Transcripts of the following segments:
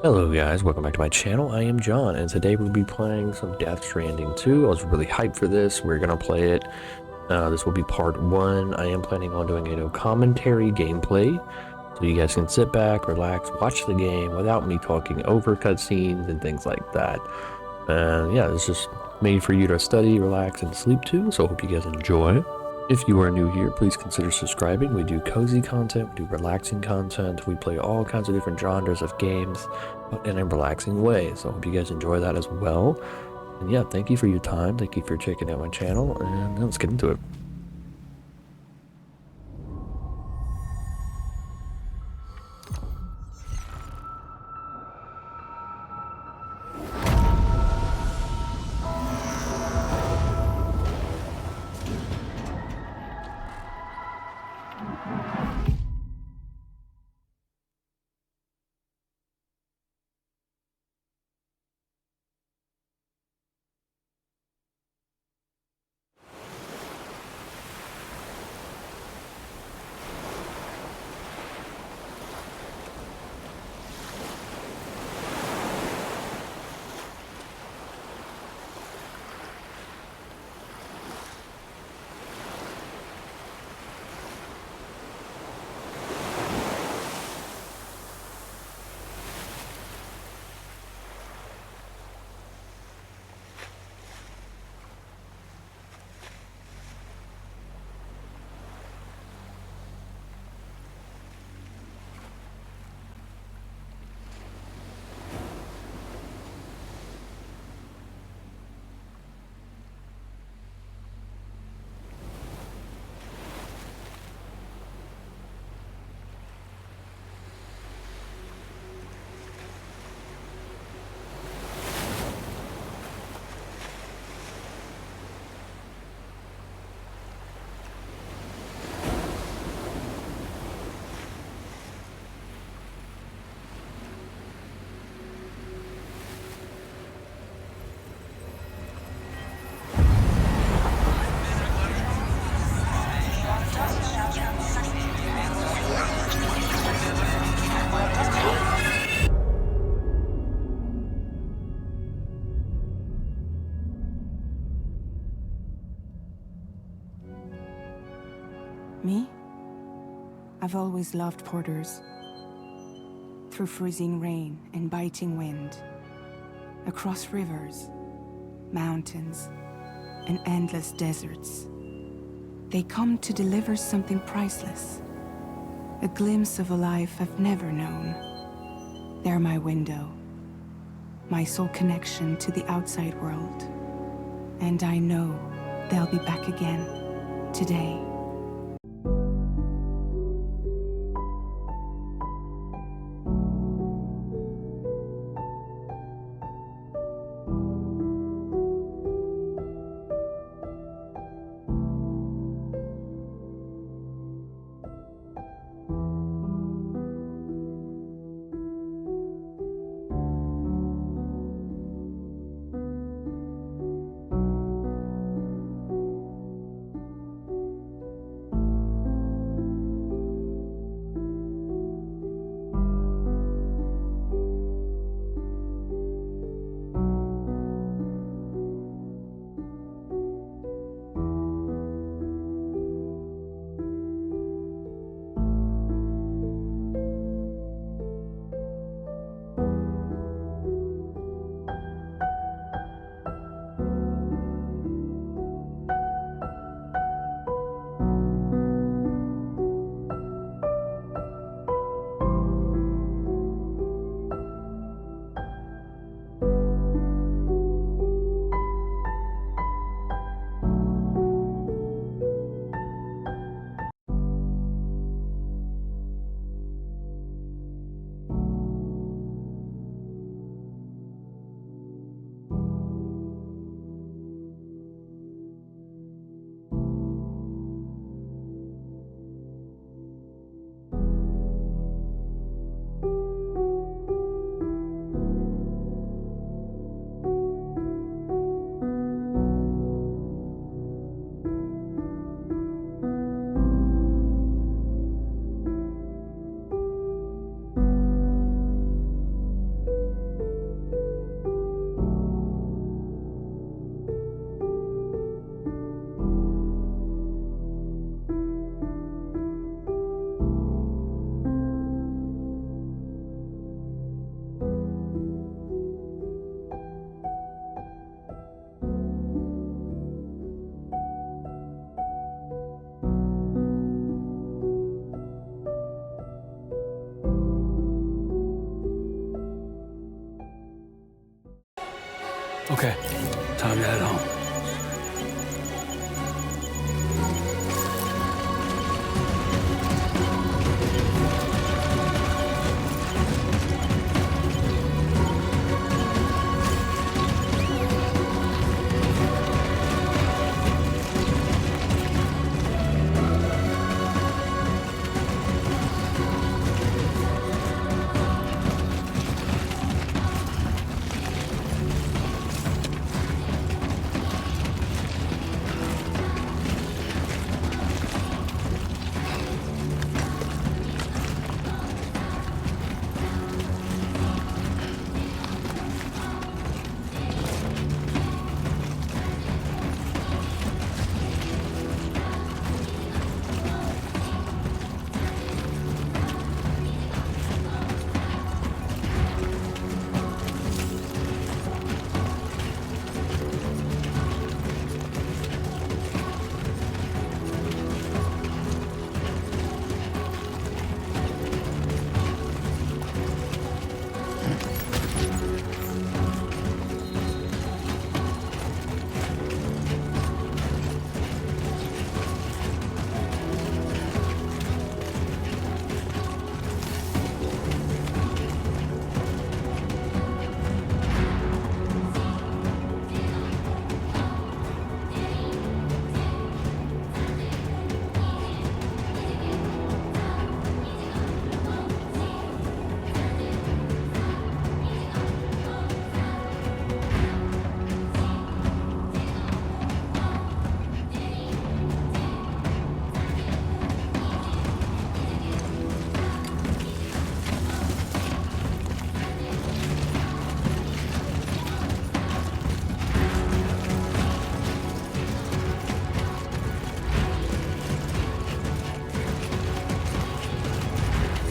Hello guys, welcome back to my channel. I am John, and today we'll be playing some Death Stranding 2. I was really hyped for this. We're gonna play it. This will be part 1. I am planning on doing a no commentary gameplay, so you guys can sit back, relax, watch the game without me talking over cutscenes and things like that. Yeah, it's just made for you to study, relax, and sleep to, so I hope you guys enjoy. If you are new here, please consider subscribing. We do cozy content, we do relaxing content, we play all kinds of different genres of games in a relaxing way, so I hope you guys enjoy that as well. And yeah, thank you for your time, thank you for checking out my channel, and let's get into it. Me? I've always loved porters. Through freezing rain and biting wind, across rivers, mountains, and endless deserts. They come to deliver something priceless, a glimpse of a life I've never known. They're my window, my sole connection to the outside world. And I know they'll be back again, today. Okay, time to head home.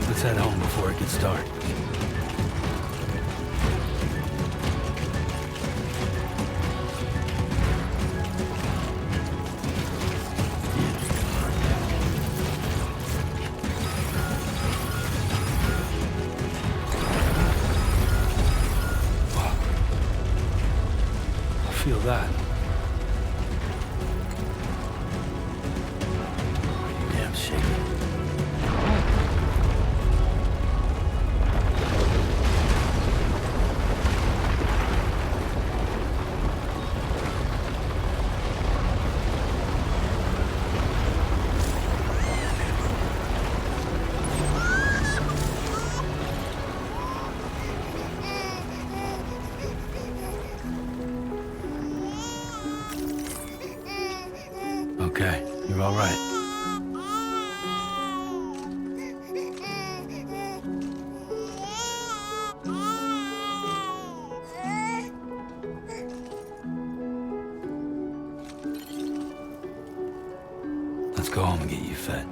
Let's head home before it gets dark. Wow. I feel that. Damn shaky. Okay, you're all right. Let's go home and get you fed.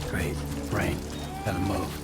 Great. Rain. Gotta move.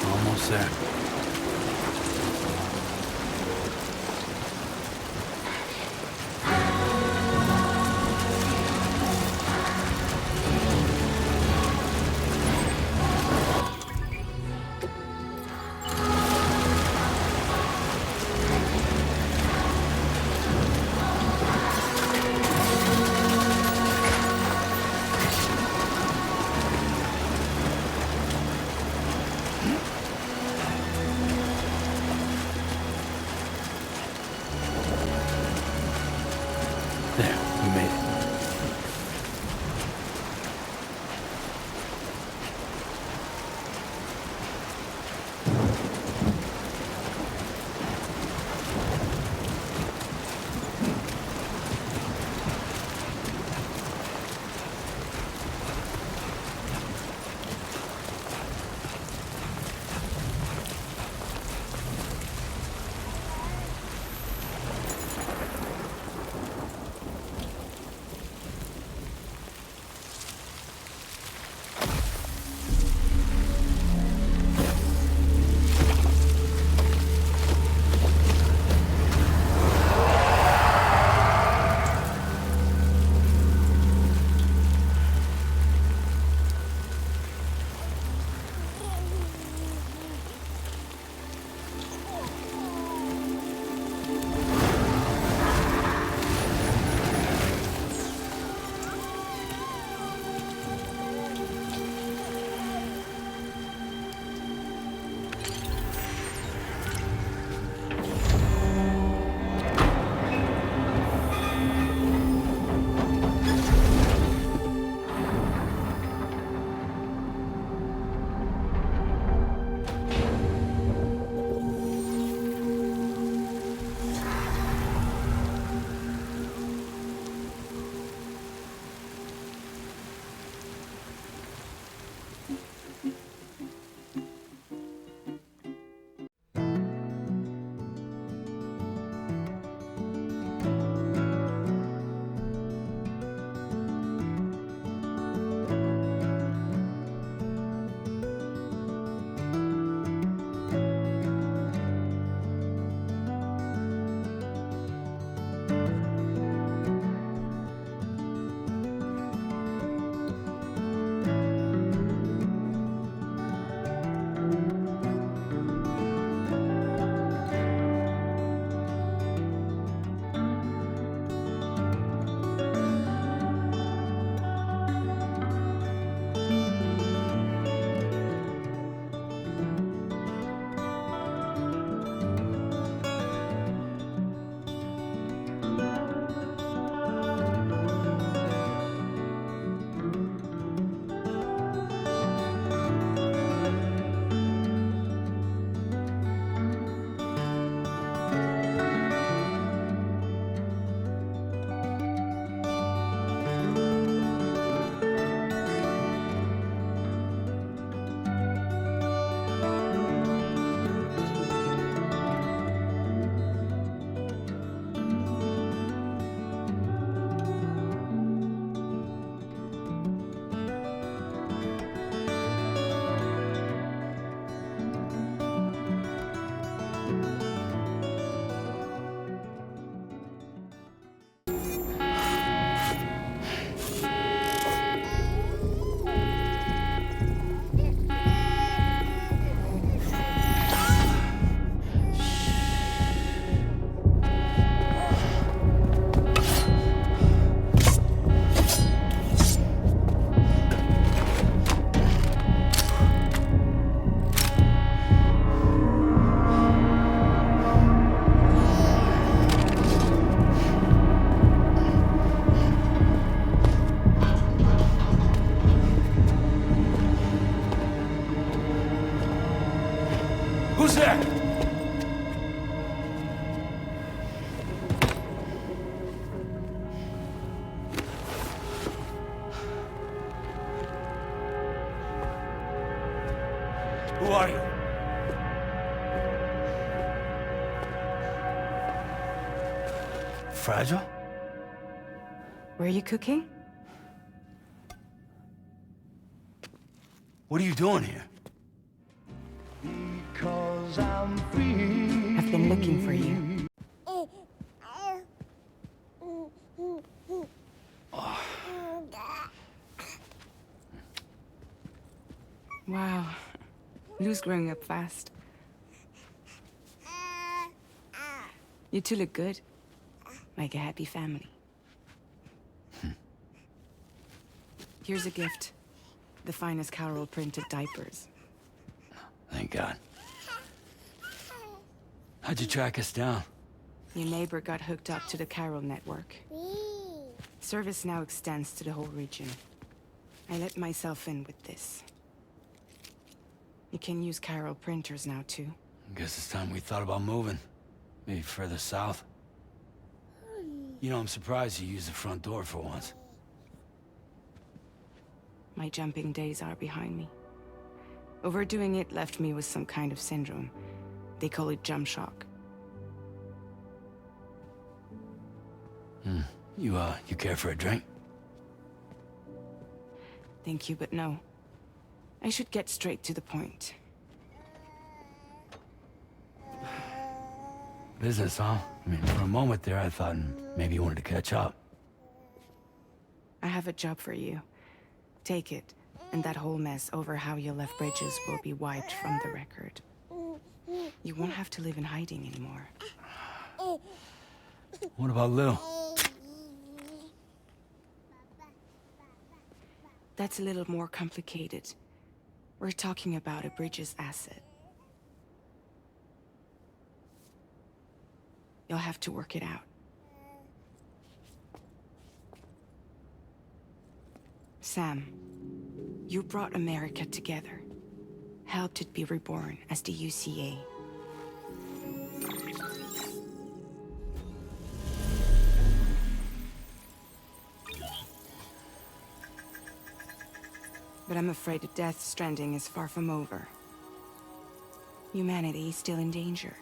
Almost there. There, we made it. are you? Fragile? Were you cooking? What are you doing here? I've been looking for you. Wow. Lou's growing up fast. You two look good. Like a happy family. Here's a gift. The finest Carol printed diapers. Thank God. How'd you track us down? Your neighbor got hooked up to the Carol network. Service now extends to the whole region. I let myself in with this. You can use Carol printers now, too. Guess it's time we thought about moving. Maybe further south. You know, I'm surprised you used the front door for once. My jumping days are behind me. Overdoing it left me with some kind of syndrome. They call it jump shock. You care for a drink? Thank you, but no. I should get straight to the point. Business, huh? I mean, for a moment there, I thought maybe you wanted to catch up. I have a job for you. Take it, and that whole mess over how you left Bridges will be wiped from the record. You won't have to live in hiding anymore. What about Lou? That's a little more complicated. We're talking about a Bridges asset. You'll have to work it out. Sam, you brought America together. Helped it be reborn as the UCA. But I'm afraid that Death Stranding is far from over. Humanity is still in danger.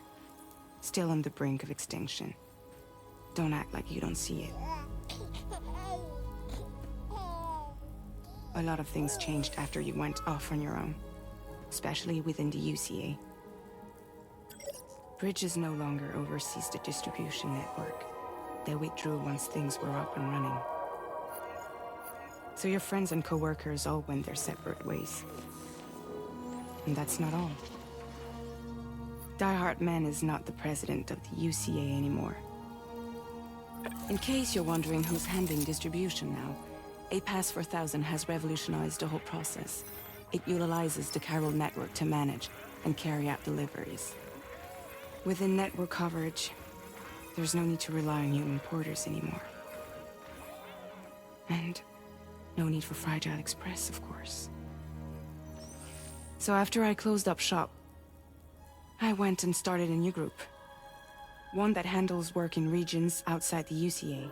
Still on the brink of extinction. Don't act like you don't see it. A lot of things changed after you went off on your own. Especially within the UCA. Bridges no longer oversees the distribution network. They withdrew once things were up and running. So your friends and co-workers all went their separate ways. And that's not all. Die Hard Man is not the president of the UCA anymore. In case you're wondering who's handling distribution now, A Pass 4000 has revolutionized the whole process. It utilizes the Carol network to manage and carry out deliveries. Within network coverage, there's no need to rely on human porters anymore. And no need for Fragile Express, of course. So after I closed up shop, I went and started a new group. One that handles work in regions outside the UCA.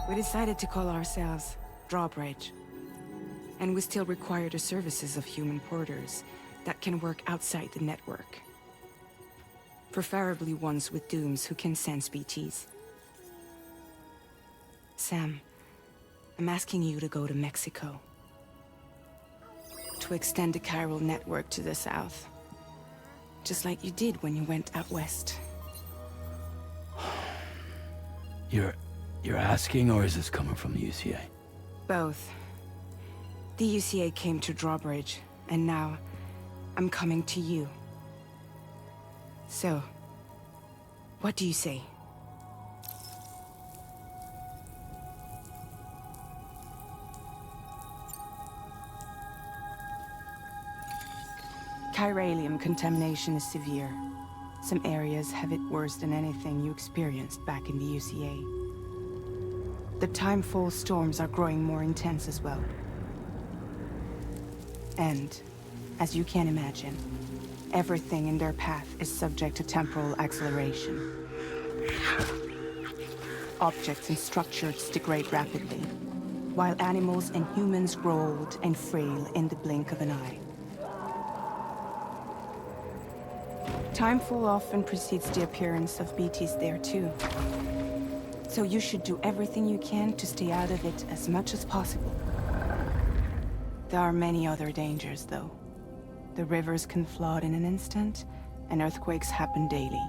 We decided to call ourselves Drawbridge. And we still require the services of human porters that can work outside the network. Preferably ones with dooms who can sense BTs. Sam, I'm asking you to go to Mexico. To extend the Carol network to the south. Just like you did when you went out west. You're asking, or is this coming from the UCA? Both. The UCA came to Drawbridge, and now I'm coming to you. So, what do you say? Chiralium contamination is severe. Some areas have it worse than anything you experienced back in the UCA. The timefall storms are growing more intense as well. And, as you can imagine, everything in their path is subject to temporal acceleration. Objects and structures degrade rapidly, while animals and humans grow old and frail in the blink of an eye. Time fall often precedes the appearance of BTs there too. So you should do everything you can to stay out of it as much as possible. There are many other dangers, though. The rivers can flood in an instant, and earthquakes happen daily.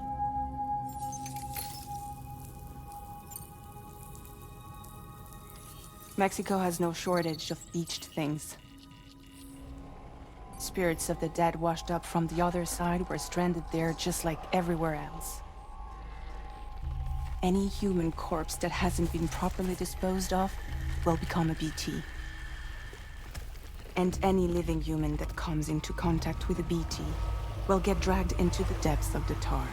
Mexico has no shortage of beached things. Spirits of the dead washed up from the other side were stranded there just like everywhere else. Any human corpse that hasn't been properly disposed of will become a BT. And any living human that comes into contact with a BT will get dragged into the depths of the tar.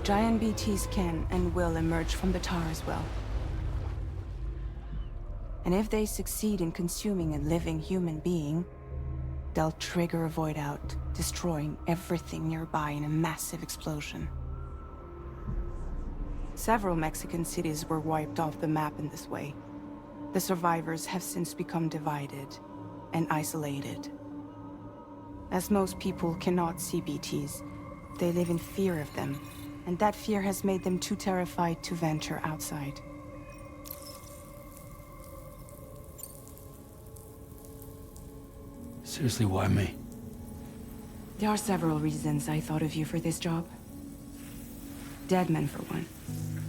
Giant BTs can and will emerge from the tar as well. And if they succeed in consuming a living human being, they'll trigger a void out, destroying everything nearby in a massive explosion. Several Mexican cities were wiped off the map in this way. The survivors have since become divided and isolated. As most people cannot see BTs, they live in fear of them, and that fear has made them too terrified to venture outside. Seriously, why me? There are several reasons I thought of you for this job. Deadman, for one.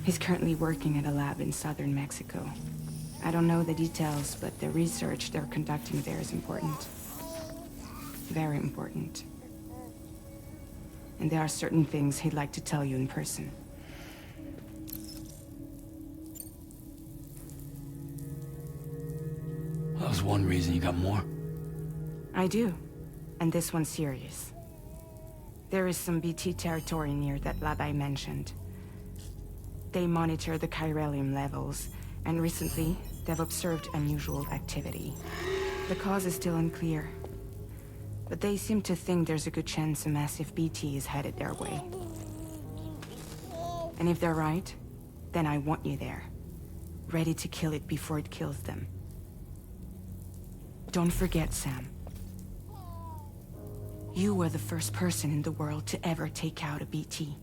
He's currently working at a lab in southern Mexico. I don't know the details, but the research they're conducting there is important. Very important. And there are certain things he'd like to tell you in person. That was one reason. You got more? I do. And this one's serious. There is some BT territory near that lab I mentioned. They monitor the chiralium levels, and recently, they've observed unusual activity. The cause is still unclear, but they seem to think there's a good chance a massive BT is headed their way. And if they're right, then I want you there, ready to kill it before it kills them. Don't forget, Sam. You were the first person in the world to ever take out a BT.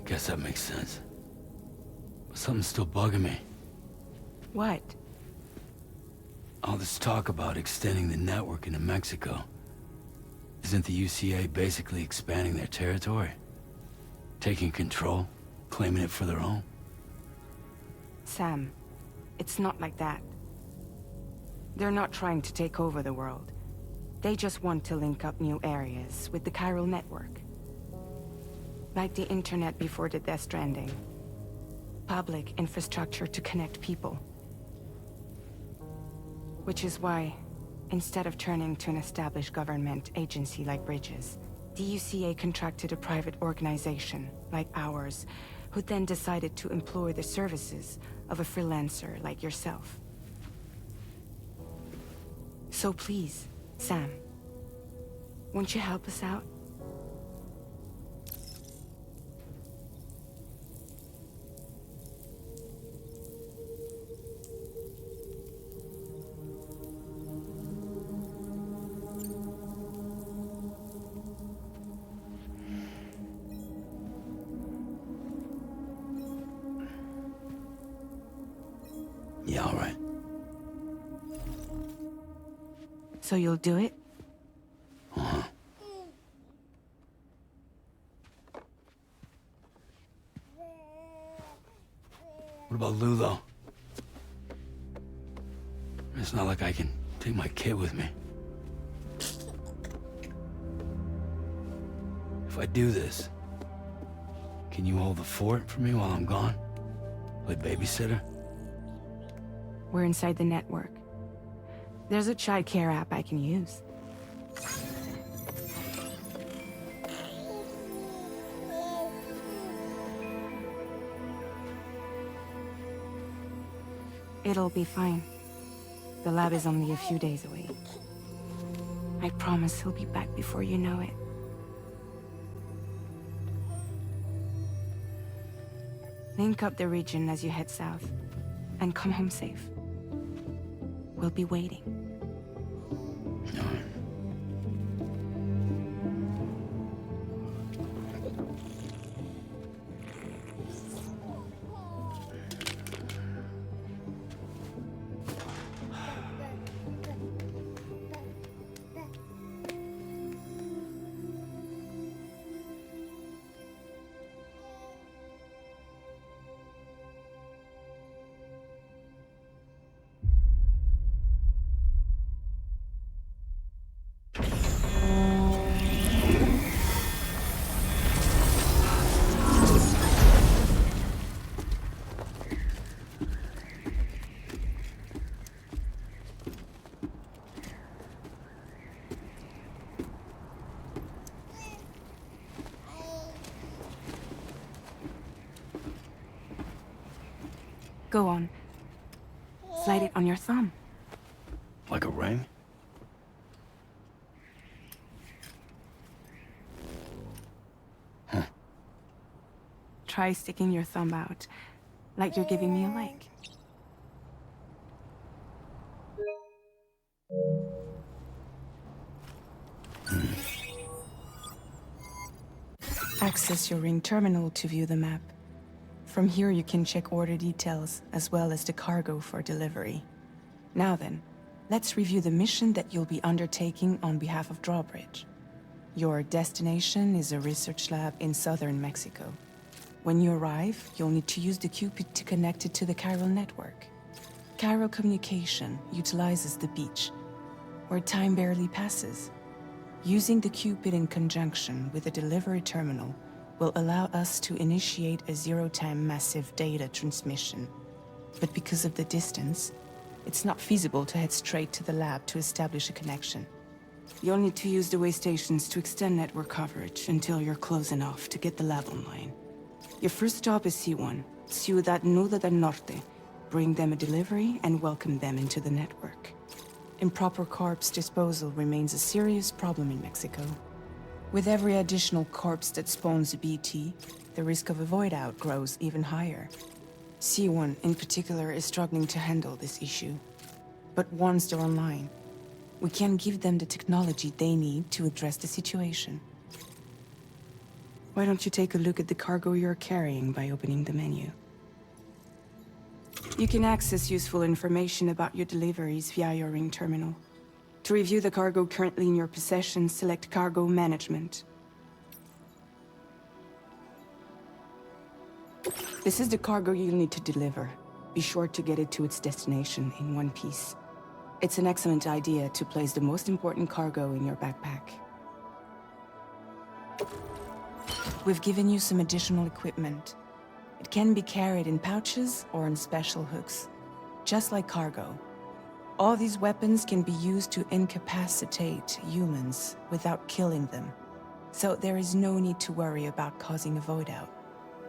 Guess that makes sense. But something's still bugging me. What? All this talk about extending the network into Mexico. Isn't the UCA basically expanding their territory? Taking control, claiming it for their own? Sam, it's not like that. They're not trying to take over the world. They just want to link up new areas with the chiral network. Like the internet before the Death Stranding. Public infrastructure to connect people. Which is why, instead of turning to an established government agency like Bridges, the UCA contracted a private organization, like ours, who then decided to employ the services of a freelancer like yourself. So please, Sam, won't you help us out? Yeah, all right. So you'll do it? Uh-huh. What about Lou, though? It's not like I can take my kid with me. If I do this, can you hold the fort for me while I'm gone? Play babysitter? We're inside the network. There's a child care app I can use. It'll be fine. The lab is only a few days away. I promise he'll be back before you know it. Link up the region as you head south, and come home safe. We'll be waiting. Go on. Slide it on your thumb. Like a ring? Try sticking your thumb out, like you're giving me a like. Access your ring terminal to view the map. From here you can check order details, as well as the cargo for delivery. Now then, let's review the mission that you'll be undertaking on behalf of Drawbridge. Your destination is a research lab in southern Mexico. When you arrive, you'll need to use the Cupid to connect it to the chiral network. Chiral communication utilizes the beach, where time barely passes. Using the Cupid in conjunction with a delivery terminal will allow us to initiate a zero-time massive data transmission. But because of the distance, it's not feasible to head straight to the lab to establish a connection. You'll need to use the way stations to extend network coverage until you're close enough to get the lab online. Your first stop is C1, Ciudad Nuda del Norte. Bring them a delivery and welcome them into the network. Improper corpse disposal remains a serious problem in Mexico. With every additional corpse that spawns a BT, the risk of a void out grows even higher. C1 in particular is struggling to handle this issue. But once they're online, we can give them the technology they need to address the situation. Why don't you take a look at the cargo you're carrying by opening the menu? You can access useful information about your deliveries via your ring terminal. To review the cargo currently in your possession, select Cargo Management. This is the cargo you'll need to deliver. Be sure to get it to its destination in one piece. It's an excellent idea to place the most important cargo in your backpack. We've given you some additional equipment. It can be carried in pouches or in special hooks, just like cargo. All these weapons can be used to incapacitate humans without killing them, so there is no need to worry about causing a void out.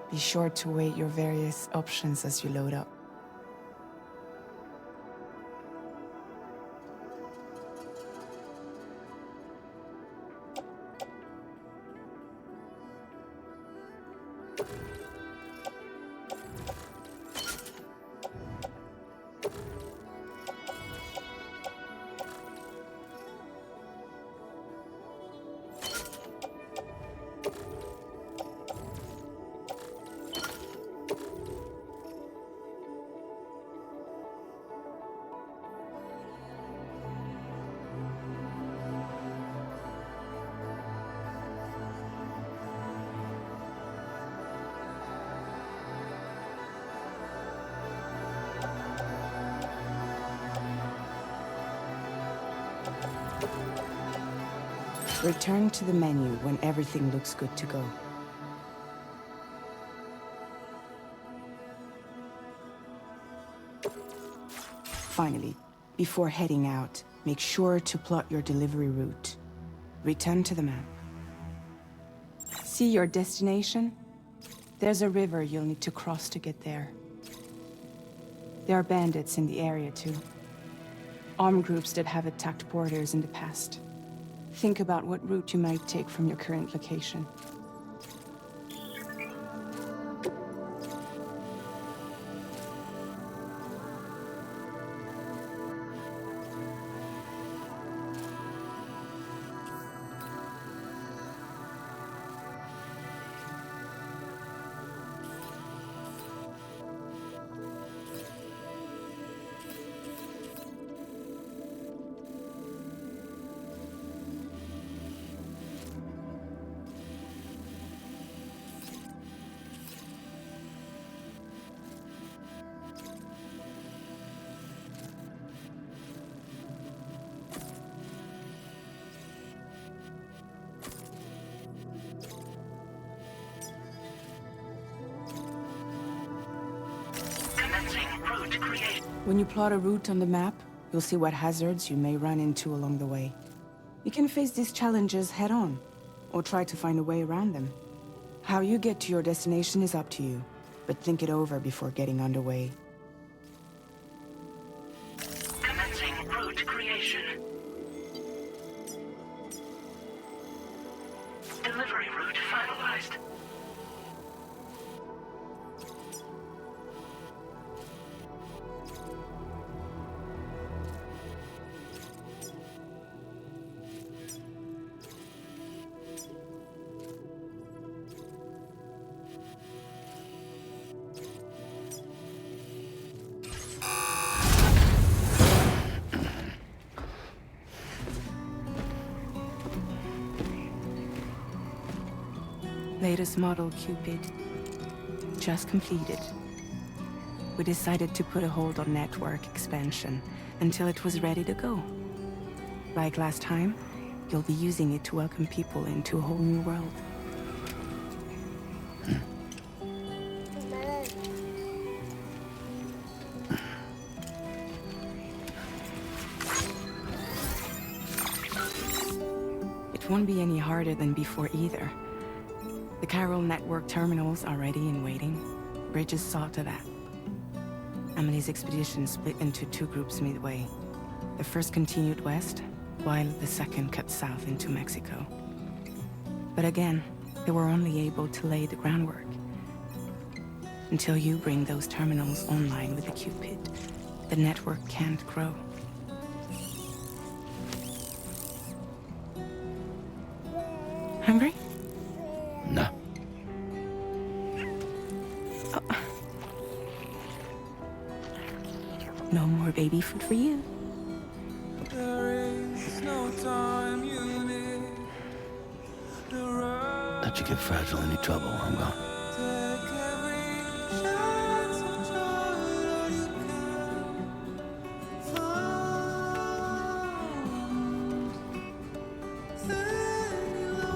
Be sure to weigh your various options as you load up. Return to the menu when everything looks good to go. Finally, before heading out, make sure to plot your delivery route. Return to the map. See your destination? There's a river you'll need to cross to get there. There are bandits in the area too. armed groups that have attacked borders in the past. Think about what route you might take from your current location. When you plot a route on the map, you'll see what hazards you may run into along the way. You can face these challenges head-on, or try to find a way around them. How you get to your destination is up to you, but think it over before getting underway. Commencing route creation. Delivery route finalized. Latest model Cupid. Just completed. We decided to put a hold on network expansion until it was ready to go. Like last time, you'll be using it to welcome people into a whole new world. It won't be any harder than before either. The Carol network terminals are ready and waiting. Bridges saw to that. Emily's expedition split into two groups midway. The first continued west, while the second cut south into Mexico. But again, they were only able to lay the groundwork. Until you bring those terminals online with the Cupid, the network can't grow. Hungry? No. No more baby food for you. Don't you get fragile any trouble while I'm gone.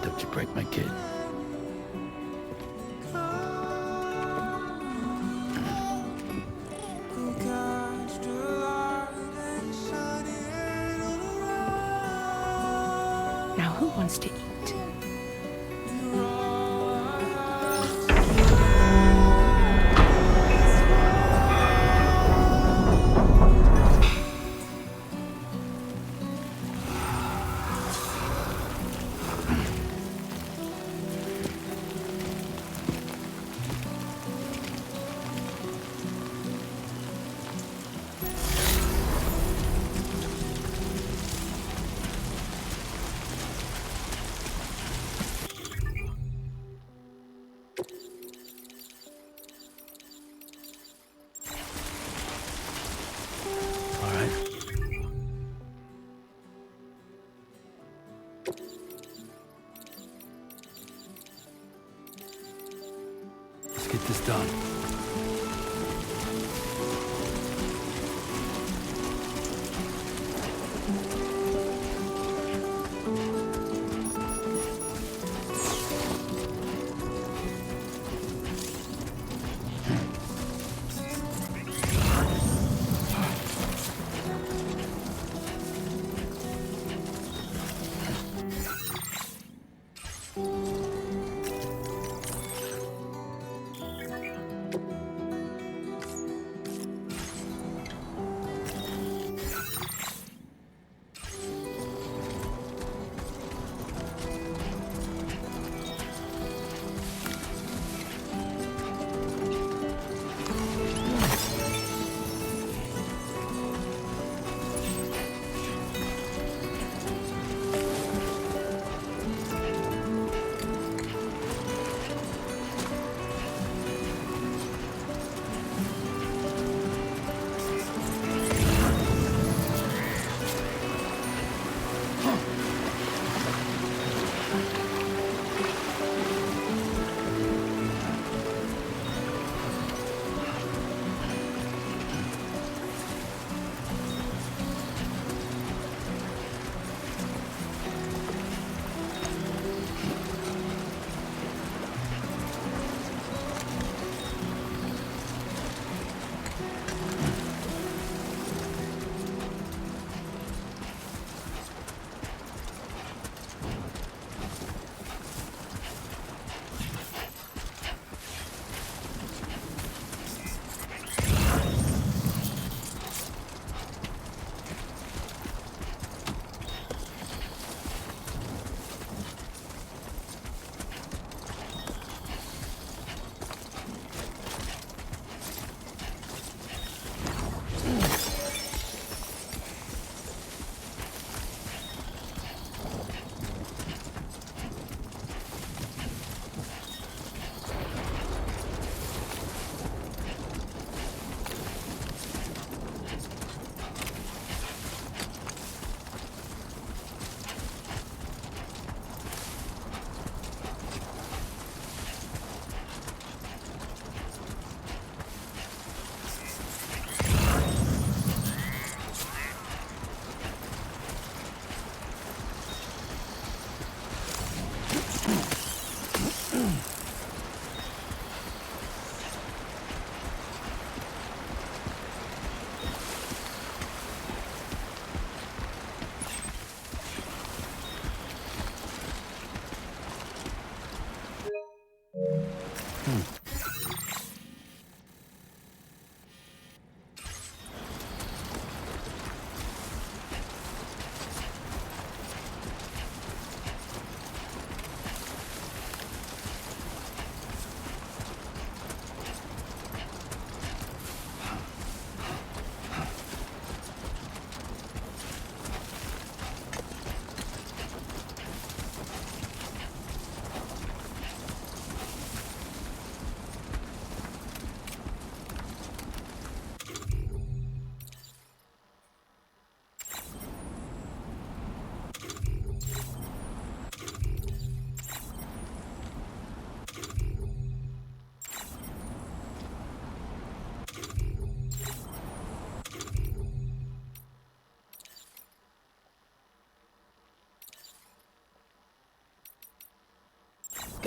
Don't you break my kid. Now who wants to eat?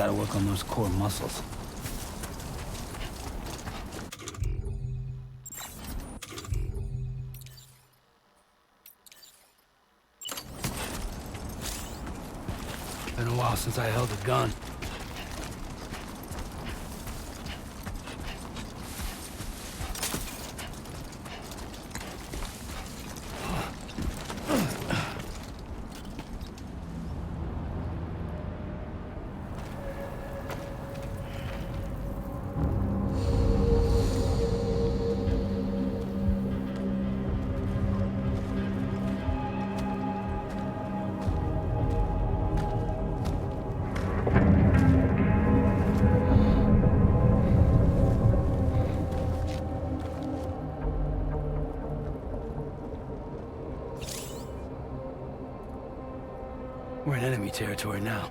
Gotta work on those core muscles. Been a while since I held a gun. We're in enemy territory now.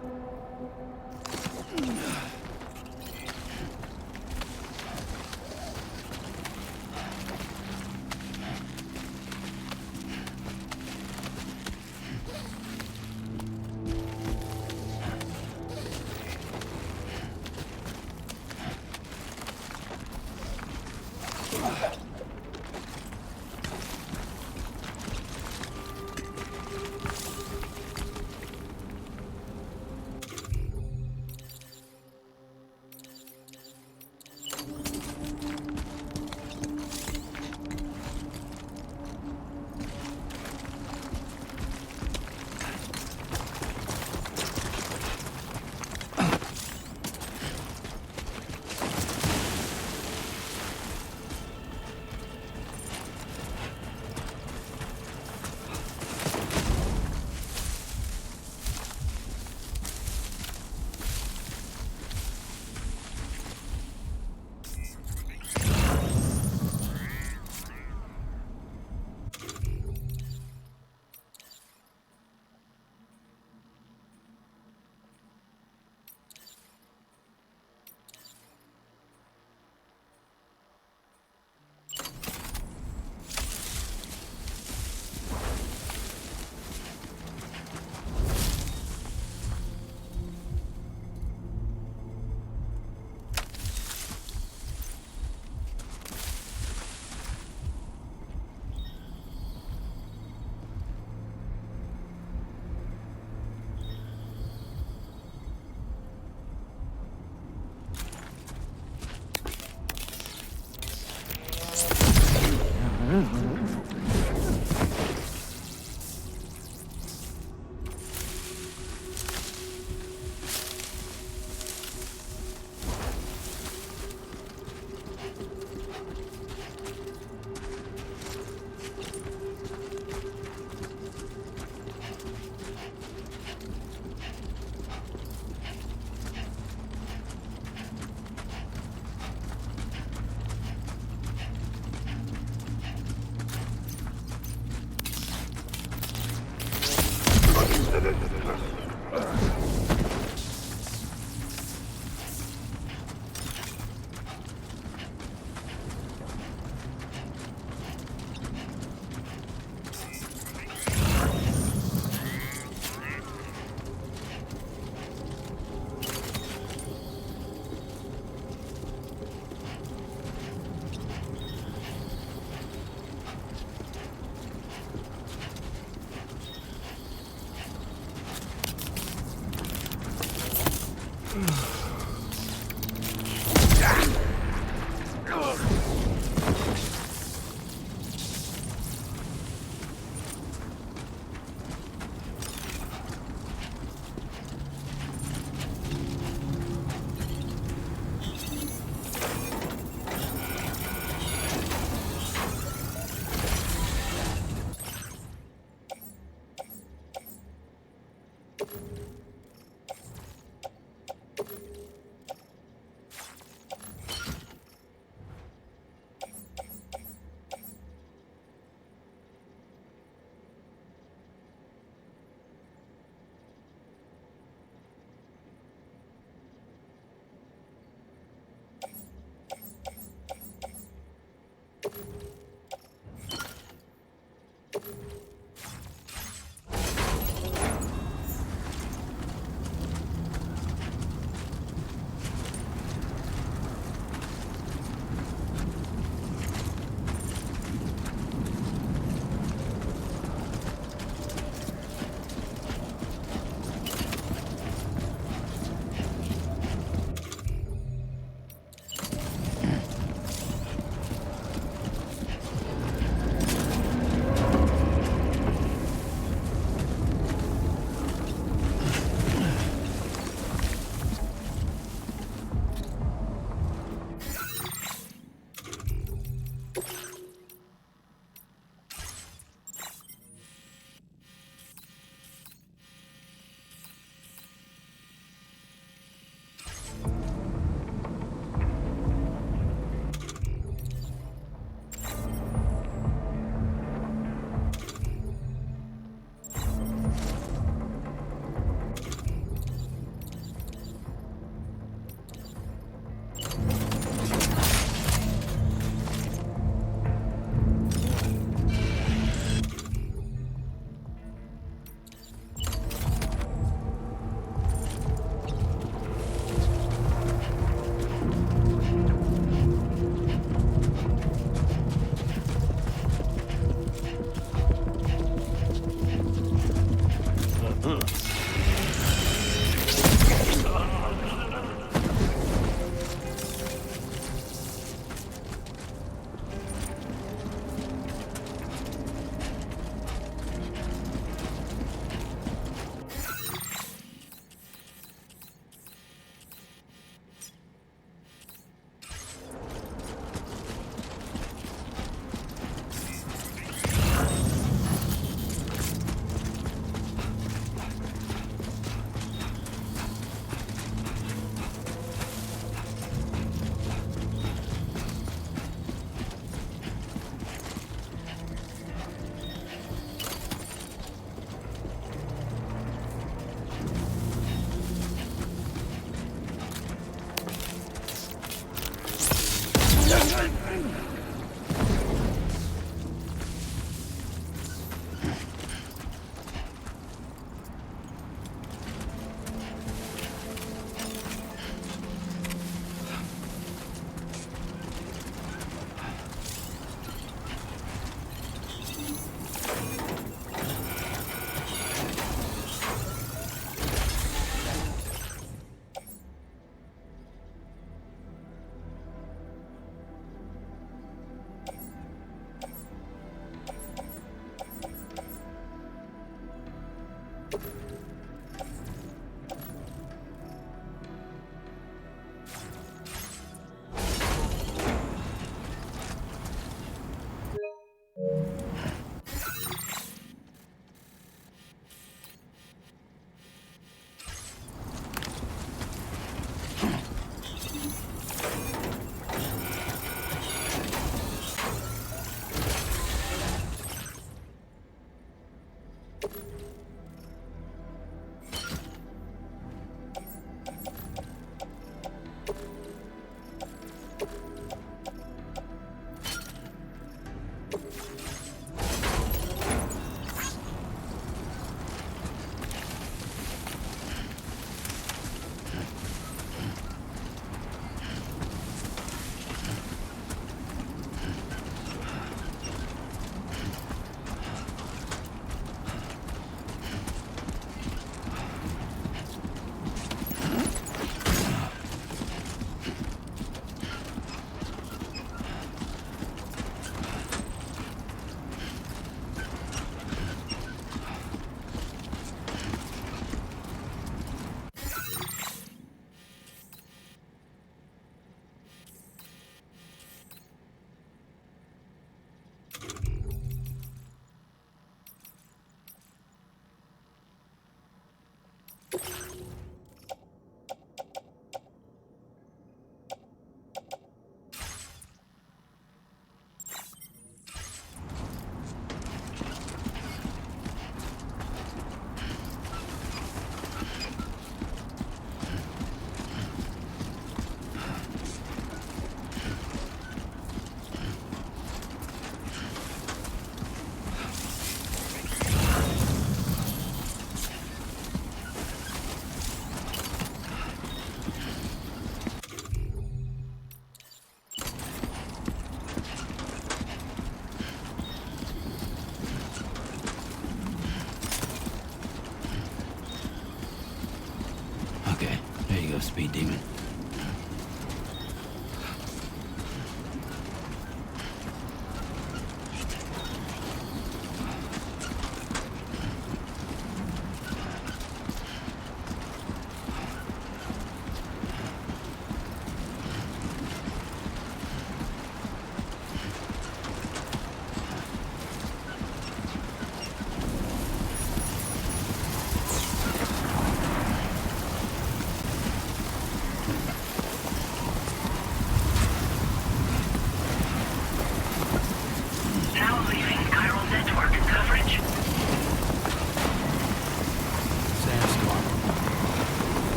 Okay, there you go, Speed Demon.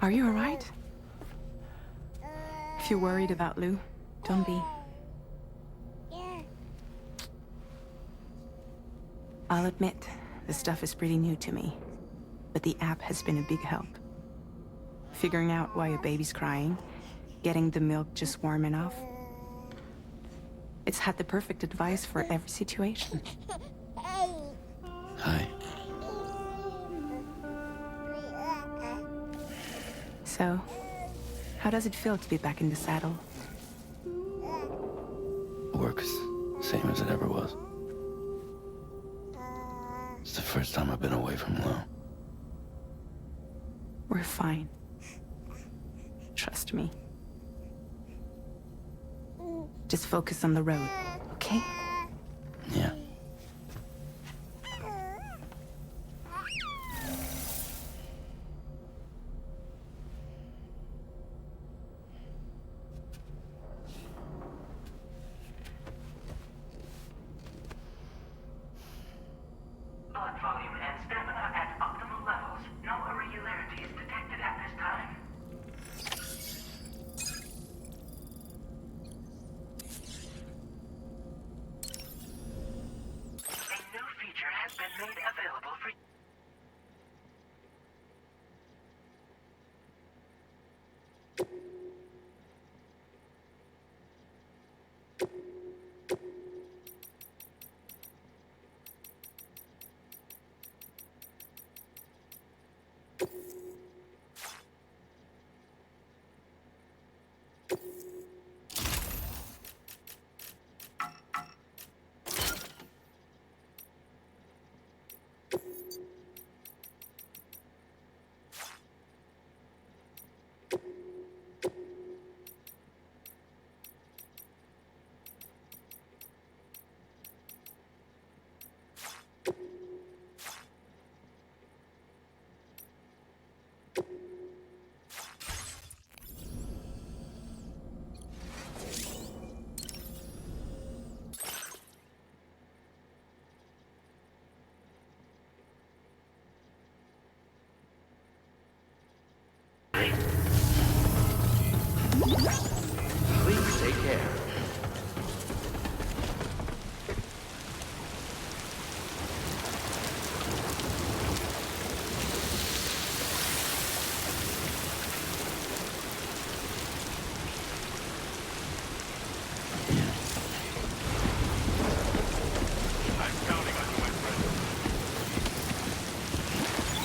Are you alright? If you're worried about Lou, don't be. I'll admit, the stuff is pretty new to me, but the app has been a big help. Figuring out why a baby's crying, getting the milk just warm enough. It's had the perfect advice for every situation. Hi. So, how does it feel to be back in the saddle? Work's same as it ever was. It's the first time I've been away from Lou. We're fine. Trust me. Just focus on the road, okay? Yeah. Blood volume and stamina at optimal levels. No irregularities detected at this time. A new feature has been made available for Please take care.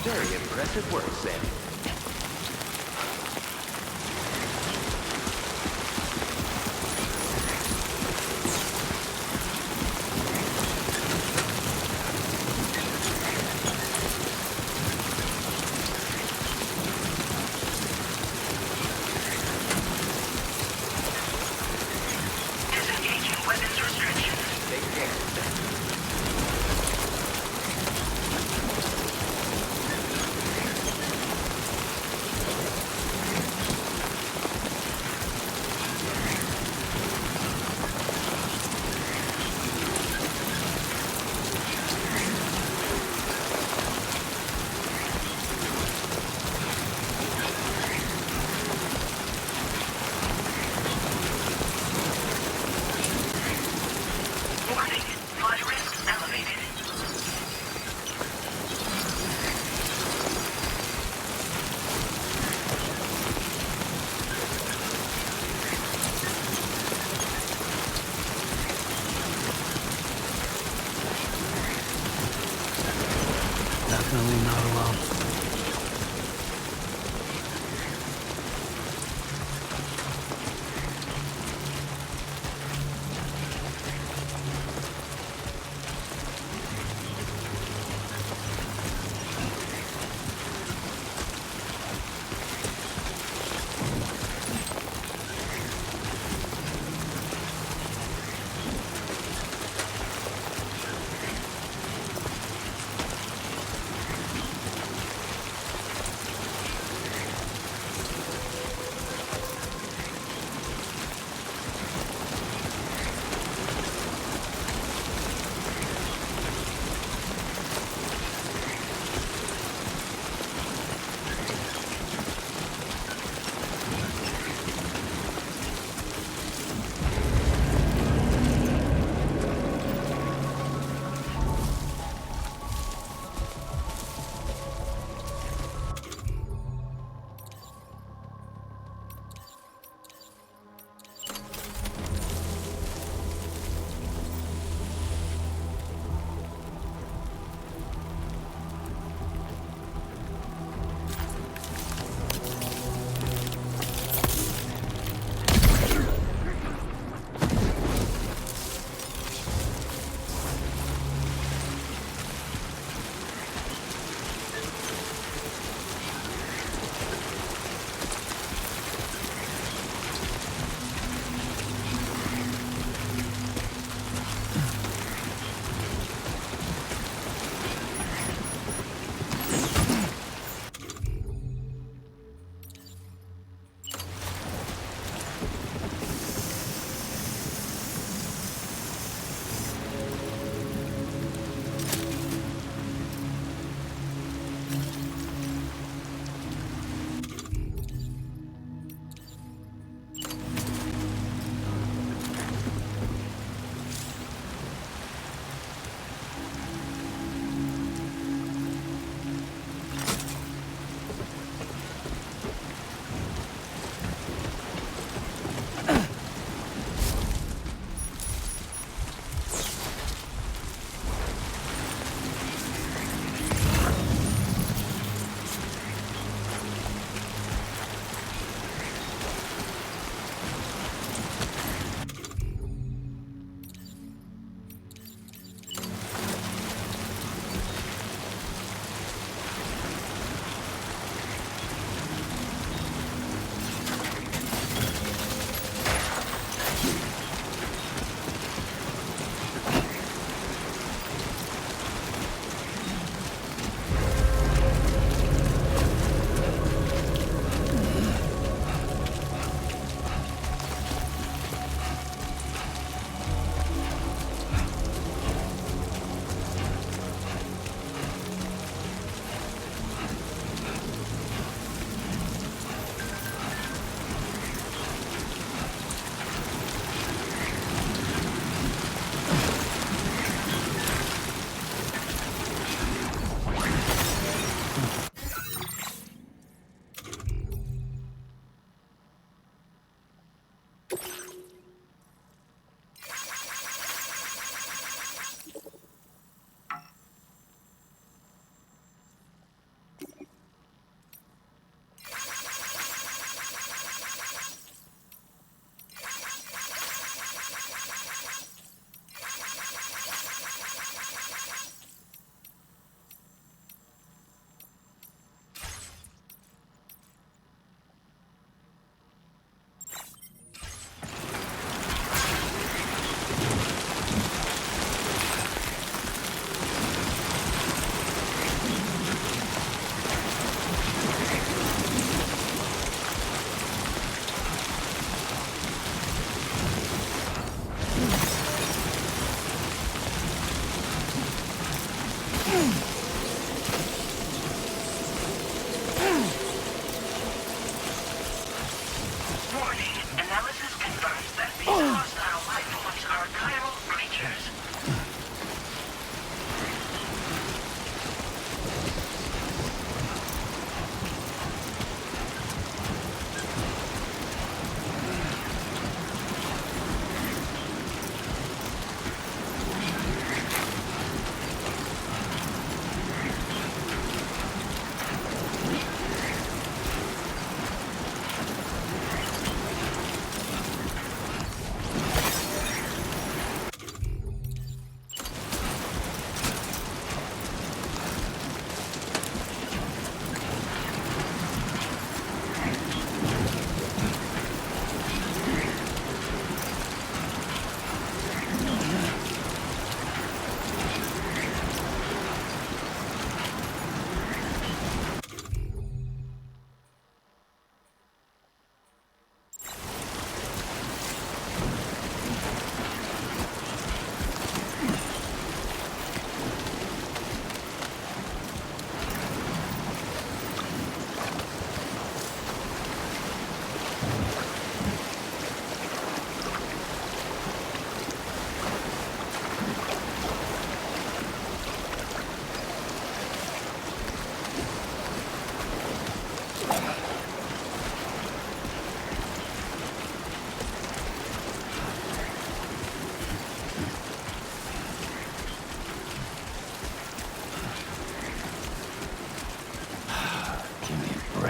Very impressive work, Sam. disengaging weapons restrictions. Take care.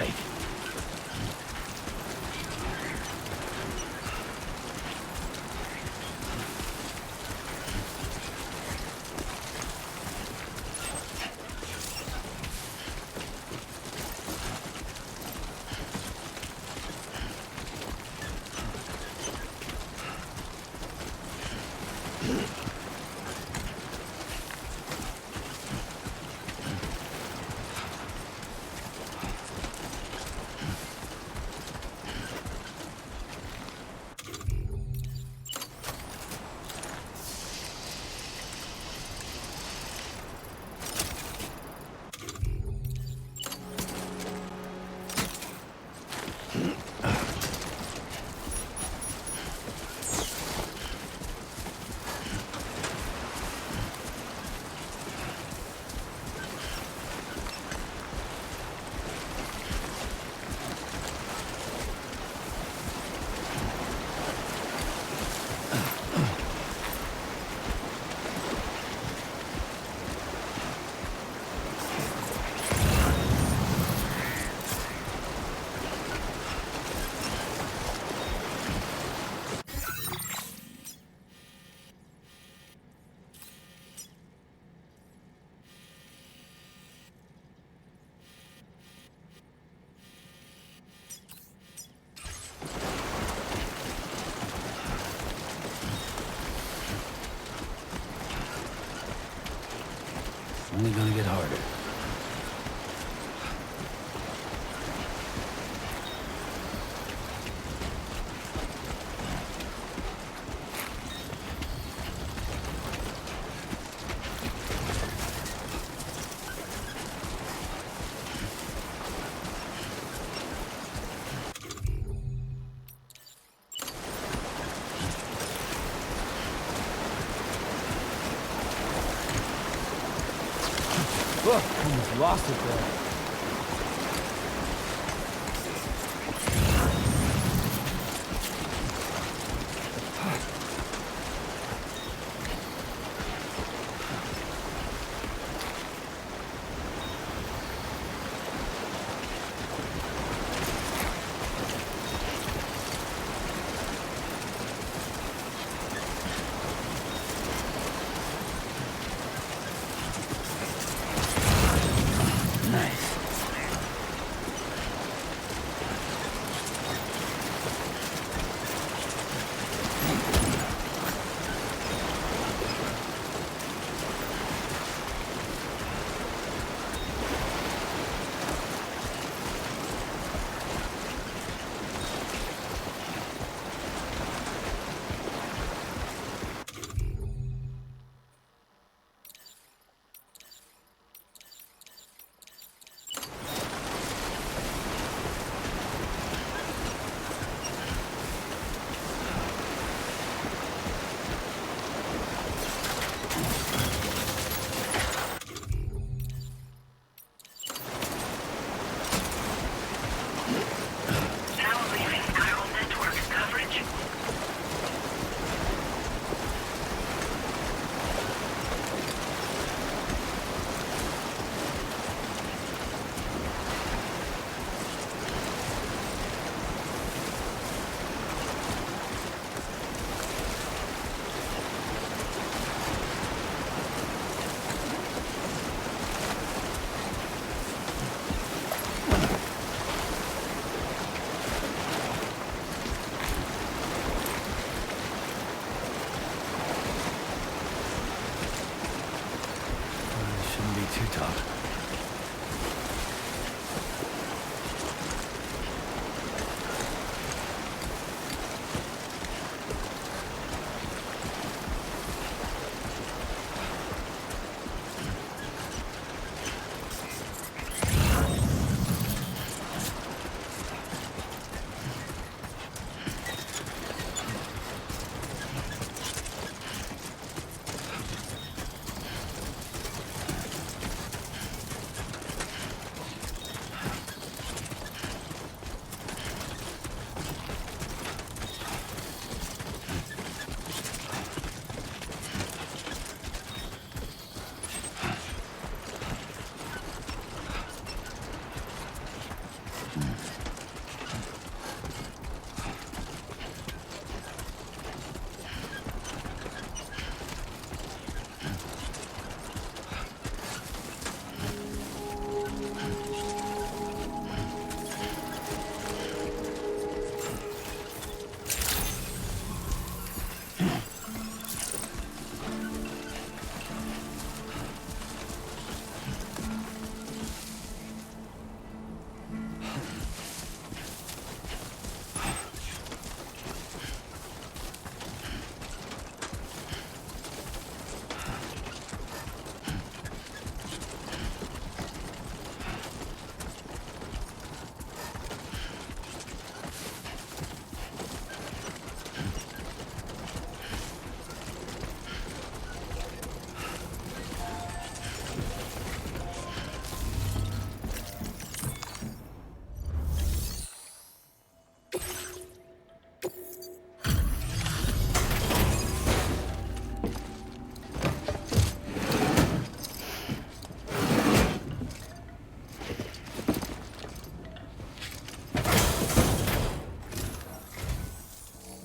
break. Only gonna get harder. Look, almost lost it there. Nice.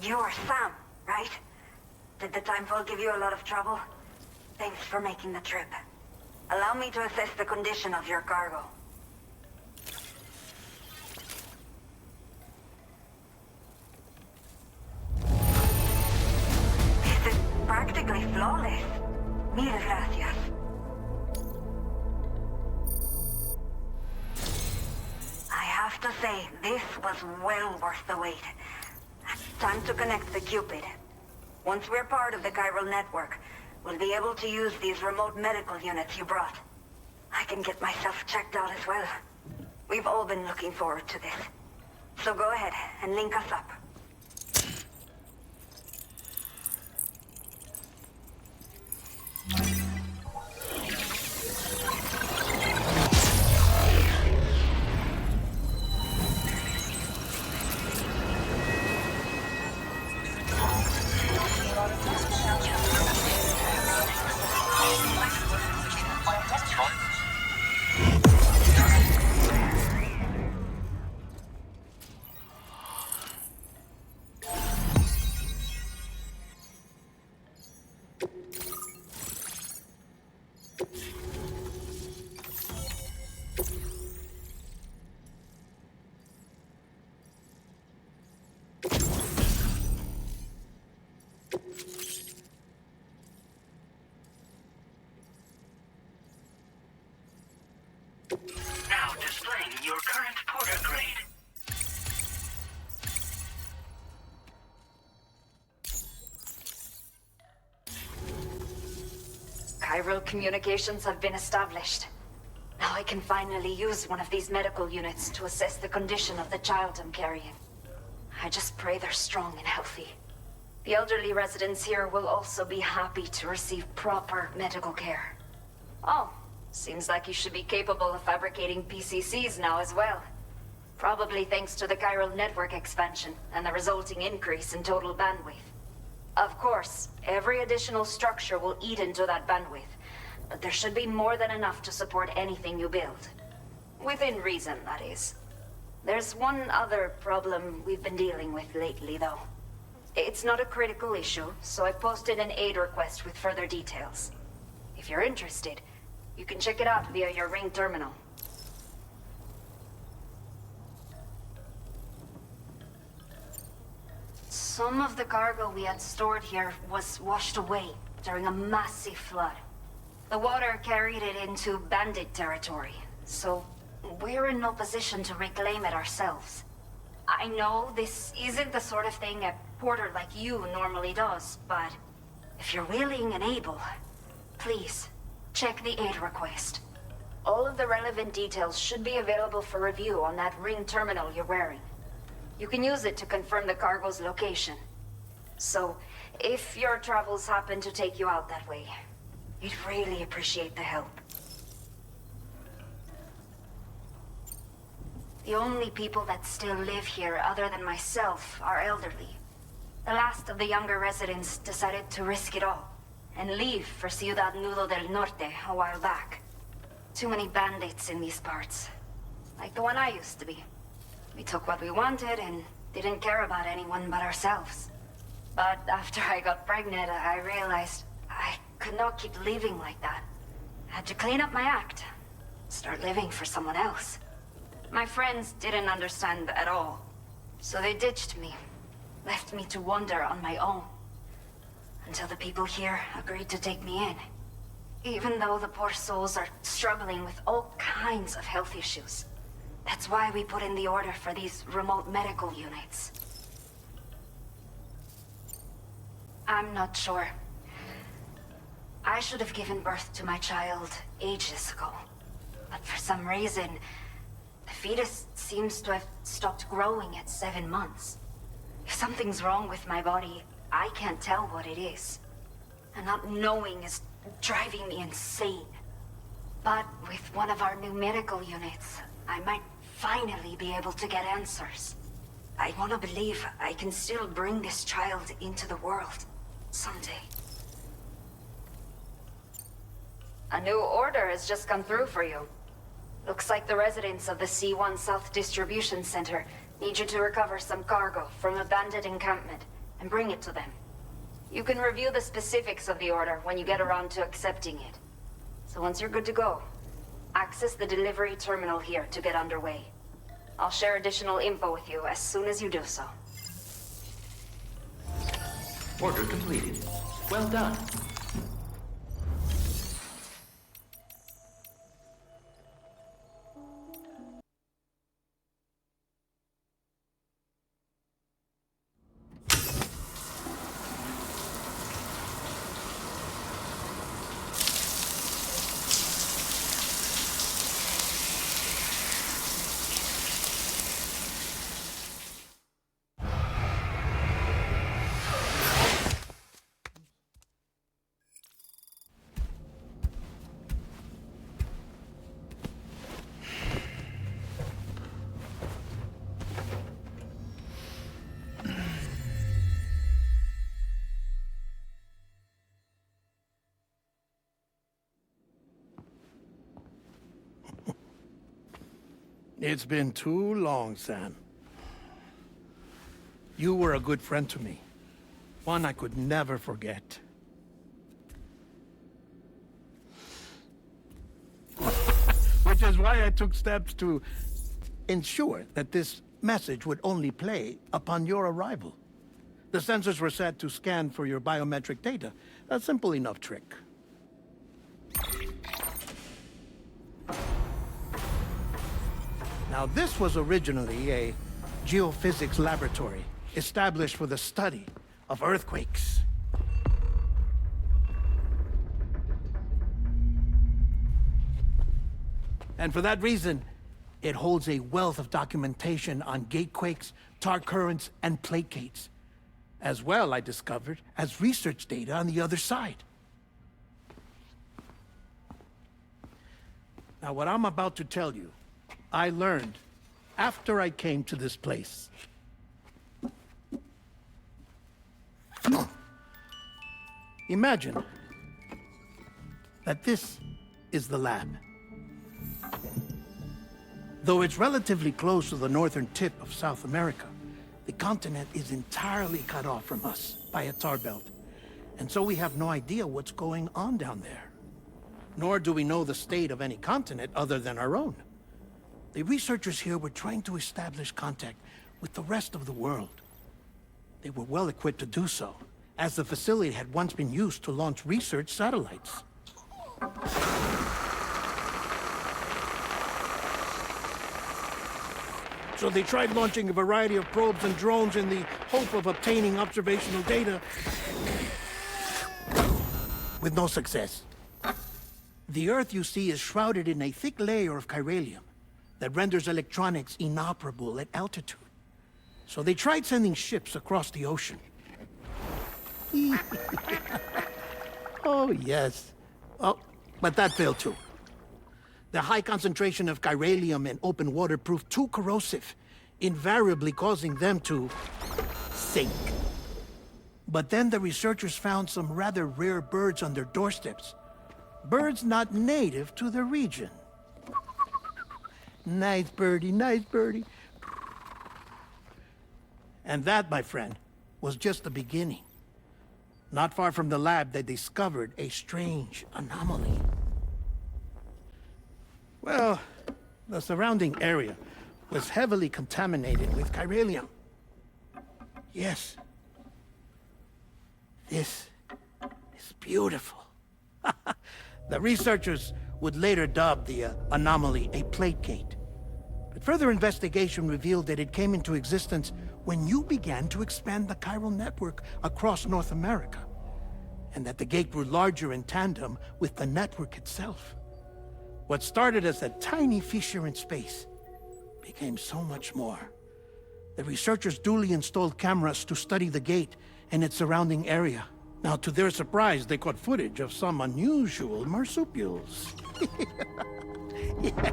You're Sam, right? Did the timefall give you a lot of trouble? Thanks for making the trip. Allow me to assess the condition of your cargo. This is practically flawless. Mil gracias. I have to say, this was well worth the wait. Time to connect the Cupid. Once we're part of the chiral network, we'll be able to use these remote medical units you brought. I can get myself checked out as well. We've all been looking forward to this. So go ahead and link us up. Now displaying your current porter grade. Chiral communications have been established. Now I can finally use one of these medical units to assess the condition of the child I'm carrying. I just pray they're strong and healthy. The elderly residents here will also be happy to receive proper medical care. Oh, seems like you should be capable of fabricating PCCs now as well. Probably thanks to the chiral network expansion and the resulting increase in total bandwidth. Of course, every additional structure will eat into that bandwidth, but there should be more than enough to support anything you build. Within reason, that is. There's one other problem we've been dealing with lately, though. It's not a critical issue, so I've posted an aid request with further details. If you're interested, you can check it out via your ring terminal. Some of the cargo we had stored here was washed away during a massive flood. The water carried it into bandit territory, so we're in no position to reclaim it ourselves. I know this isn't the sort of thing a porter like you normally does, but if you're willing and able, please, check the aid request. All of the relevant details should be available for review on that ring terminal you're wearing. You can use it to confirm the cargo's location. So, if your travels happen to take you out that way, we'd really appreciate the help. The only people that still live here other than myself are elderly. The last of the younger residents decided to risk it all and leave for Ciudad Nudo del Norte a while back. Too many bandits in these parts. Like the one I used to be. We took what we wanted and didn't care about anyone but ourselves. But after I got pregnant, I realized I could not keep living like that. I had to clean up my act. Start living for someone else. My friends didn't understand at all. So they ditched me. Left me to wander on my own. Until the people here agreed to take me in. Even though the poor souls are struggling with all kinds of health issues. That's why we put in the order for these remote medical units. I'm not sure. I should have given birth to my child ages ago. But for some reason, the fetus seems to have stopped growing at 7 months. If something's wrong with my body, I can't tell what it is. And not knowing is driving me insane. But with one of our new medical units, I might finally be able to get answers. I want to believe I can still bring this child into the world someday. A new order has just come through for you. Looks like the residents of the C1 South Distribution Center need you to recover some cargo from a bandit encampment and bring it to them. You can review the specifics of the order when you get around to accepting it. So once you're good to go, access the delivery terminal here to get underway. I'll share additional info with you as soon as you do so. Order completed. Well done. It's been too long, Sam. You were a good friend to me. One I could never forget. Which is why I took steps to ensure that this message would only play upon your arrival. The sensors were set to scan for your biometric data. A simple enough trick. Now, this was originally a geophysics laboratory established for the study of earthquakes. And for that reason, it holds a wealth of documentation on gatequakes, tar currents, and plate gates. As well, I discovered, as research data on the other side. Now, what I'm about to tell you, I learned after I came to this place. Imagine that this is the lab. Though it's relatively close to the northern tip of South America, the continent is entirely cut off from us by a tar belt. And so we have no idea what's going on down there. Nor do we know the state of any continent other than our own. The researchers here were trying to establish contact with the rest of the world. They were well equipped to do so, as the facility had once been used to launch research satellites. So they tried launching a variety of probes and drones in the hope of obtaining observational data, with no success. The Earth, you see, is shrouded in a thick layer of chiralium that renders electronics inoperable at altitude. So they tried sending ships across the ocean. Oh, yes. Oh, but that failed too. The high concentration of chiralium in open water proved too corrosive, invariably causing them to sink. But then the researchers found some rather rare birds on their doorsteps. Birds not native to the region. Nice birdie, nice birdie. And that, my friend, was just the beginning. Not far from the lab, they discovered a strange anomaly. Well, the surrounding area was heavily contaminated with chiralium. Yes. This is beautiful. The researchers would later dub the anomaly a plate gate. But further investigation revealed that it came into existence when you began to expand the chiral network across North America, and that the gate grew larger in tandem with the network itself. What started as a tiny fissure in space became so much more. The researchers duly installed cameras to study the gate and its surrounding area. Now, to their surprise, they caught footage of some unusual marsupials. Yes,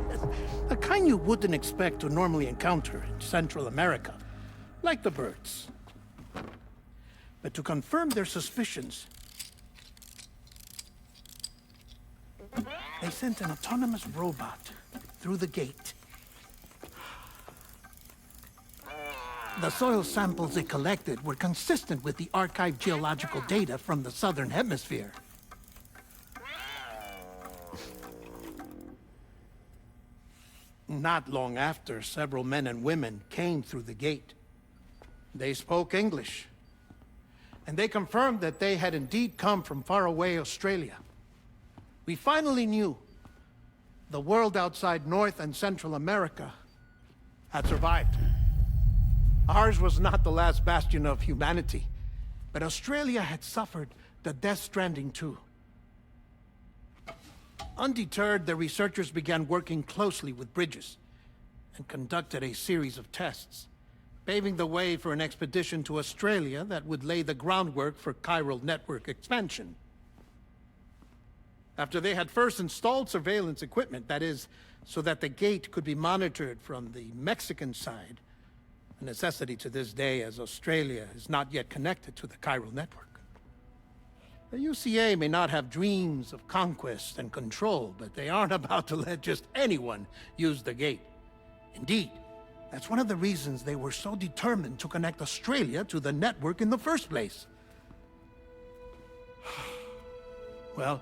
the kind you wouldn't expect to normally encounter in Central America, like the birds. But to confirm their suspicions, they sent an autonomous robot through the gate. The soil samples it collected were consistent with the archived geological data from the southern hemisphere. Not long after, several men and women came through the gate. They spoke English, and they confirmed that they had indeed come from faraway Australia. We finally knew the world outside North and Central America had survived. Ours was not the last bastion of humanity, but Australia had suffered the Death Stranding too. Undeterred, the researchers began working closely with Bridges and conducted a series of tests, paving the way for an expedition to Australia that would lay the groundwork for chiral network expansion. After they had first installed surveillance equipment, that is, so that the gate could be monitored from the Mexican side, a necessity to this day as Australia is not yet connected to the chiral network. The UCA may not have dreams of conquest and control, but they aren't about to let just anyone use the gate. Indeed, that's one of the reasons they were so determined to connect Australia to the network in the first place. Well,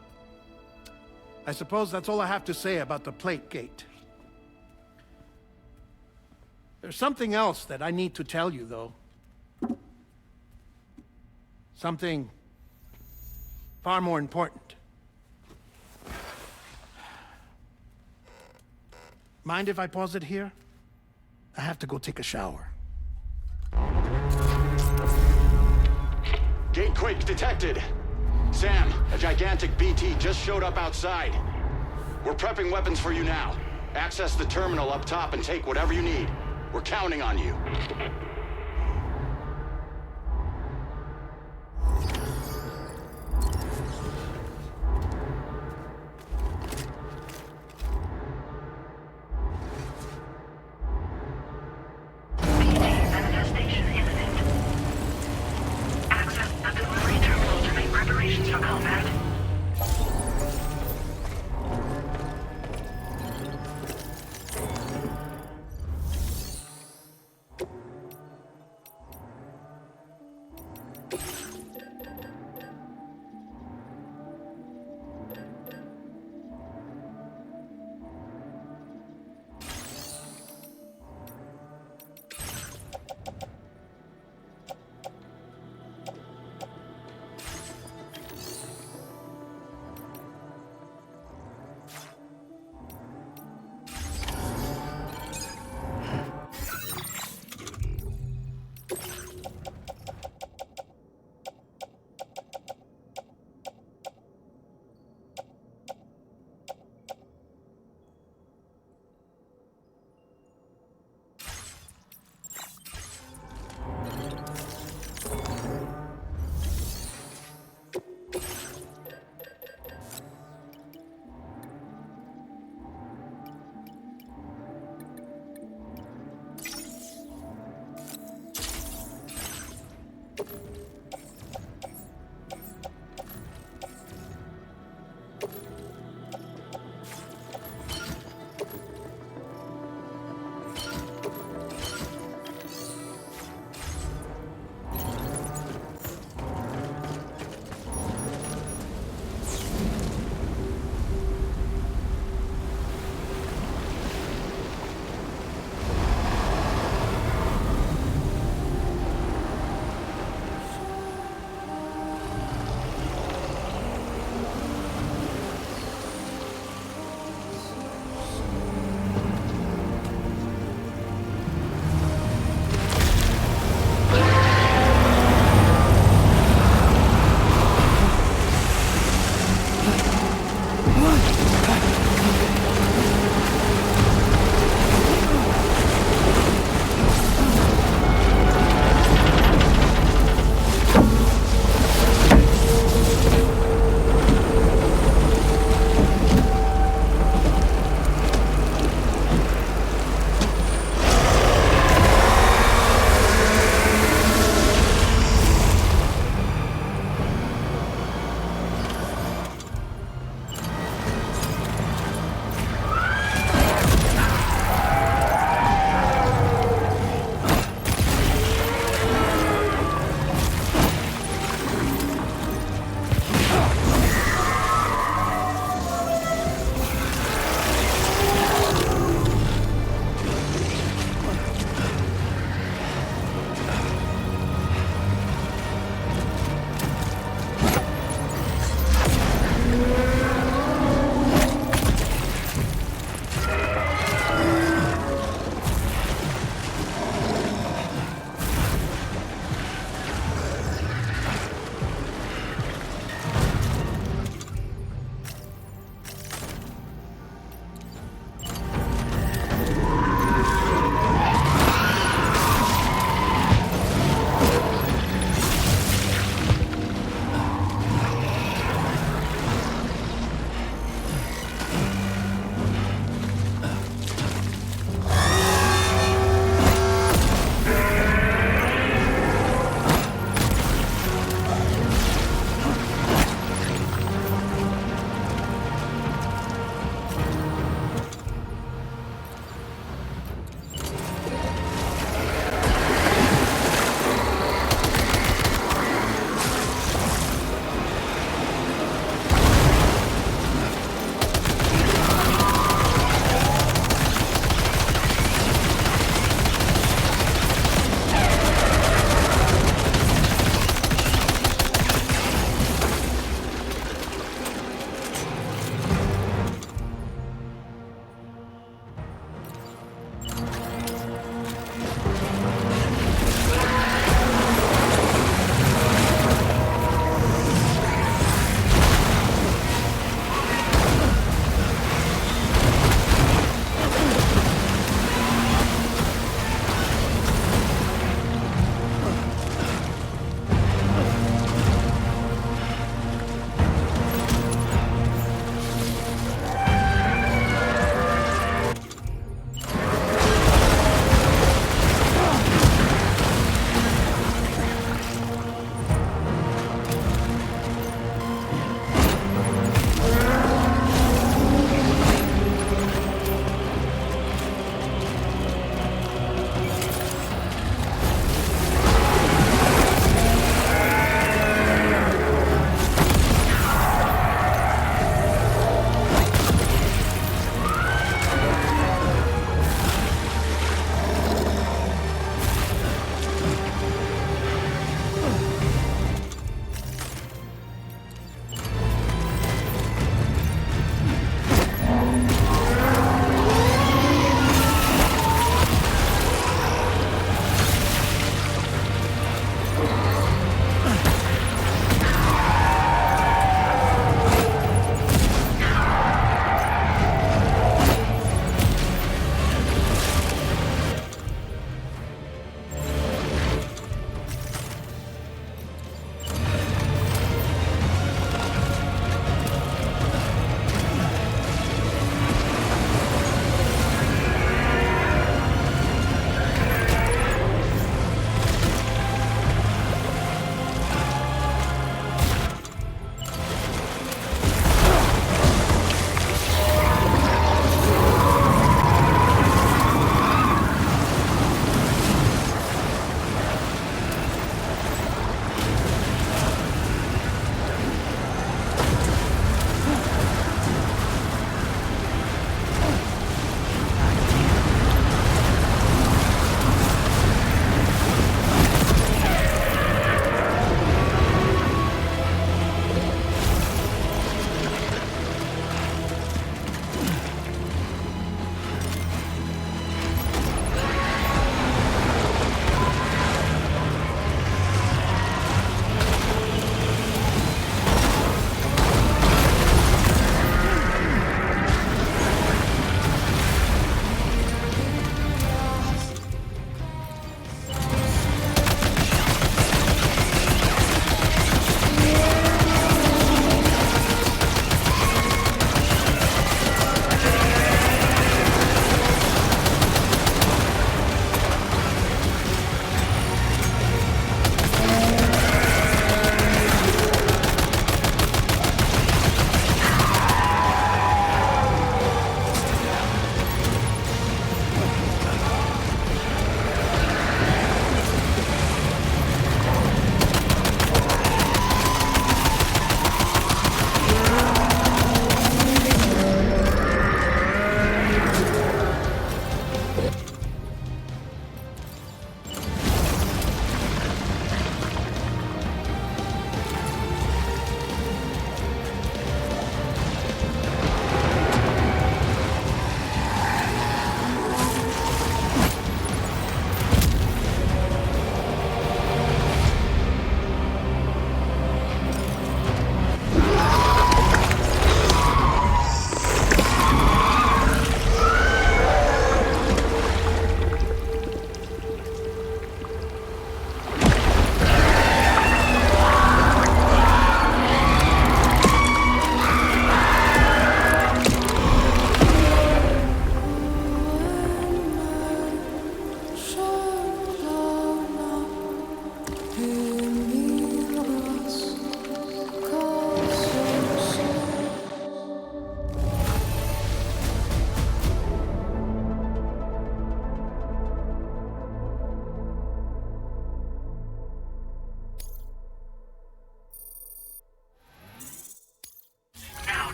I suppose that's all I have to say about the plate gate. There's something else that I need to tell you, though. Something far more important. Mind if I pause it here? I have to go take a shower. Gate quake detected. Sam, a gigantic BT just showed up outside. We're prepping weapons for you now. Access the terminal up top and take whatever you need. We're counting on you. Manifestation imminent. Access the delivery terminal to make preparations for combat.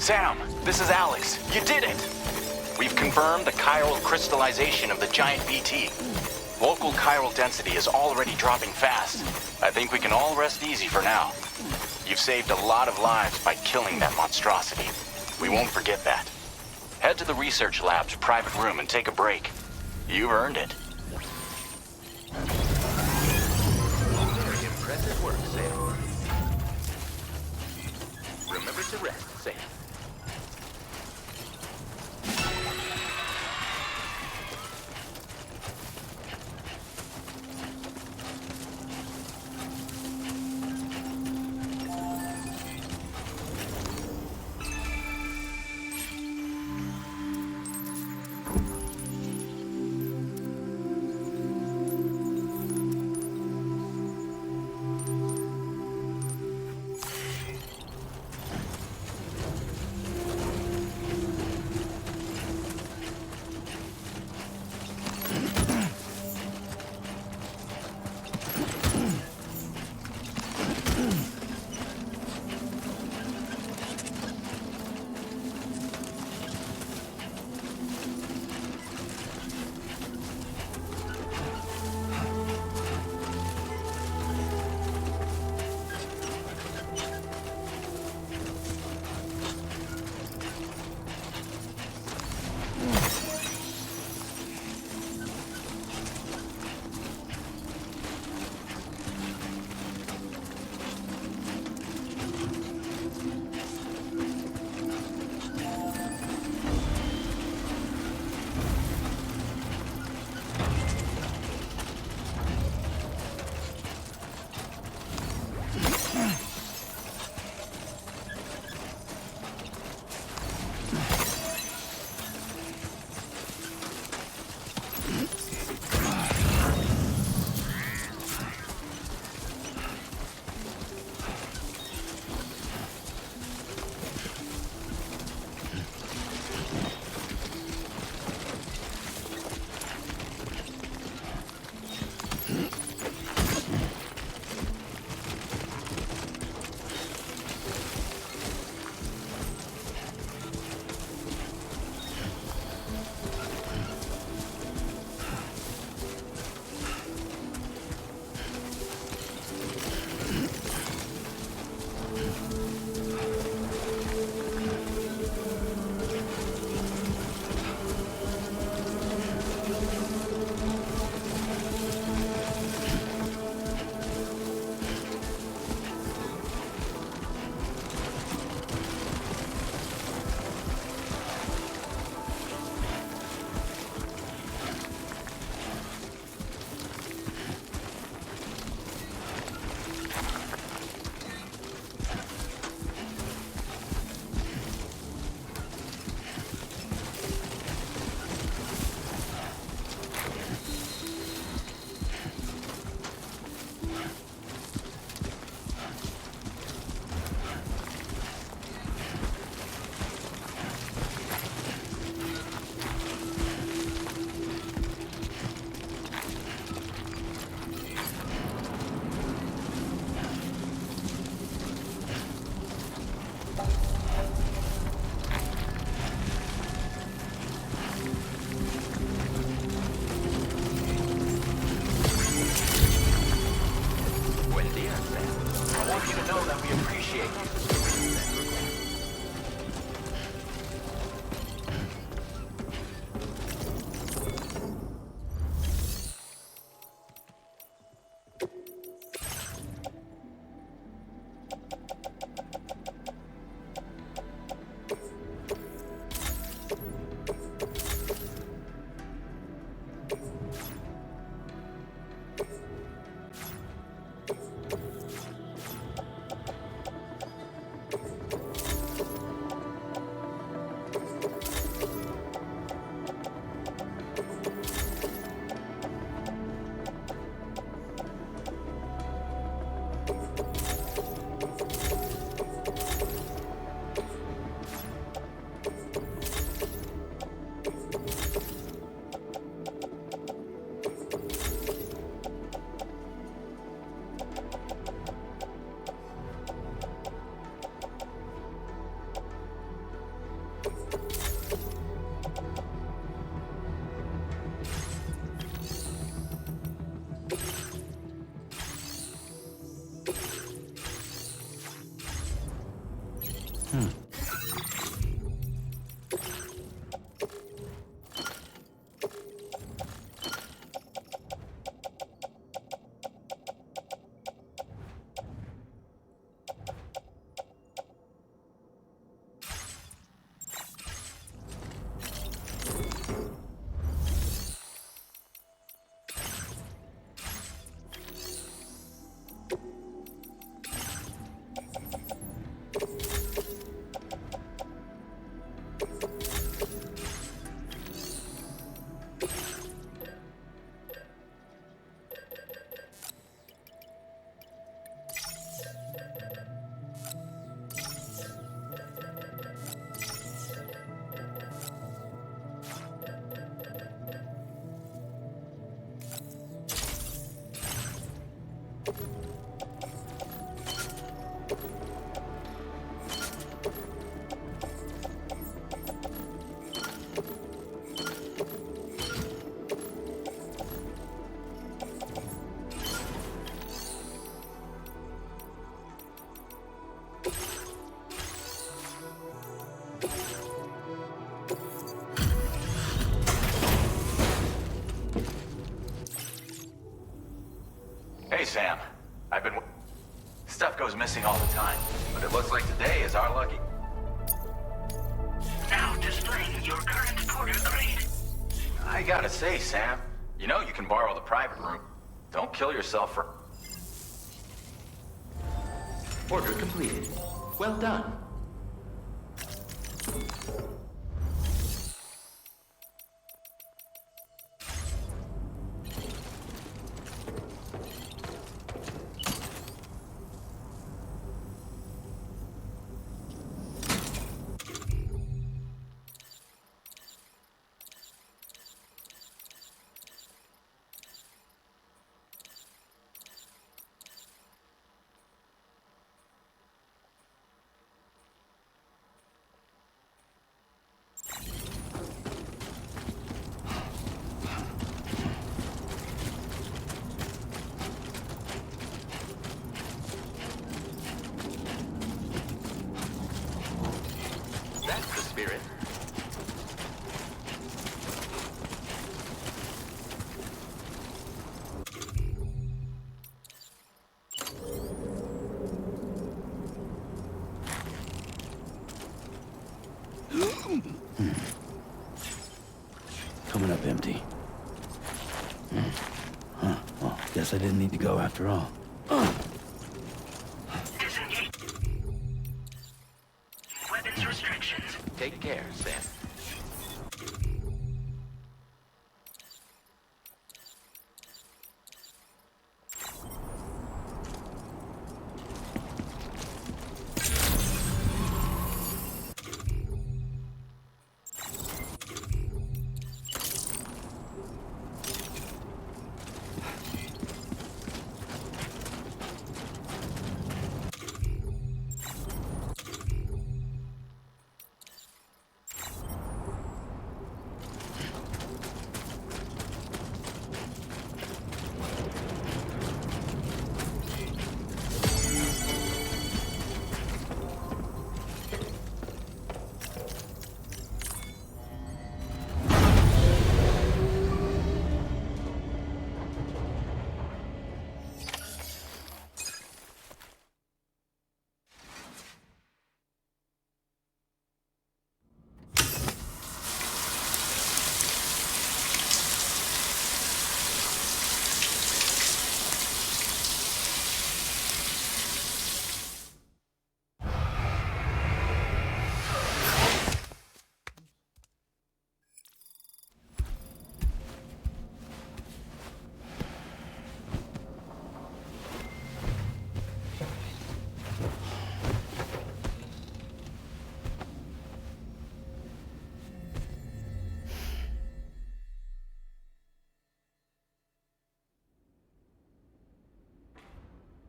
Sam, this is Alex. You did it! We've confirmed the chiral crystallization of the giant BT. Local chiral density is already dropping fast. I think we can all rest easy for now. You've saved a lot of lives by killing that monstrosity. We won't forget that. Head to the research lab's private room and take a break. You've earned it. Very impressive work, Sam. Remember to rest, Sam. Hey, Sam. Stuff goes missing all the time, but it looks like today is our lucky. Now displaying your current porter grade. I gotta say, Sam, you know you can borrow the private room. Don't kill yourself for... Order completed. Well done. That's the spirit. Coming up empty. Huh. Well, guess I didn't need to go after all. Disengage. Weapons restrictions. Take care, Sam.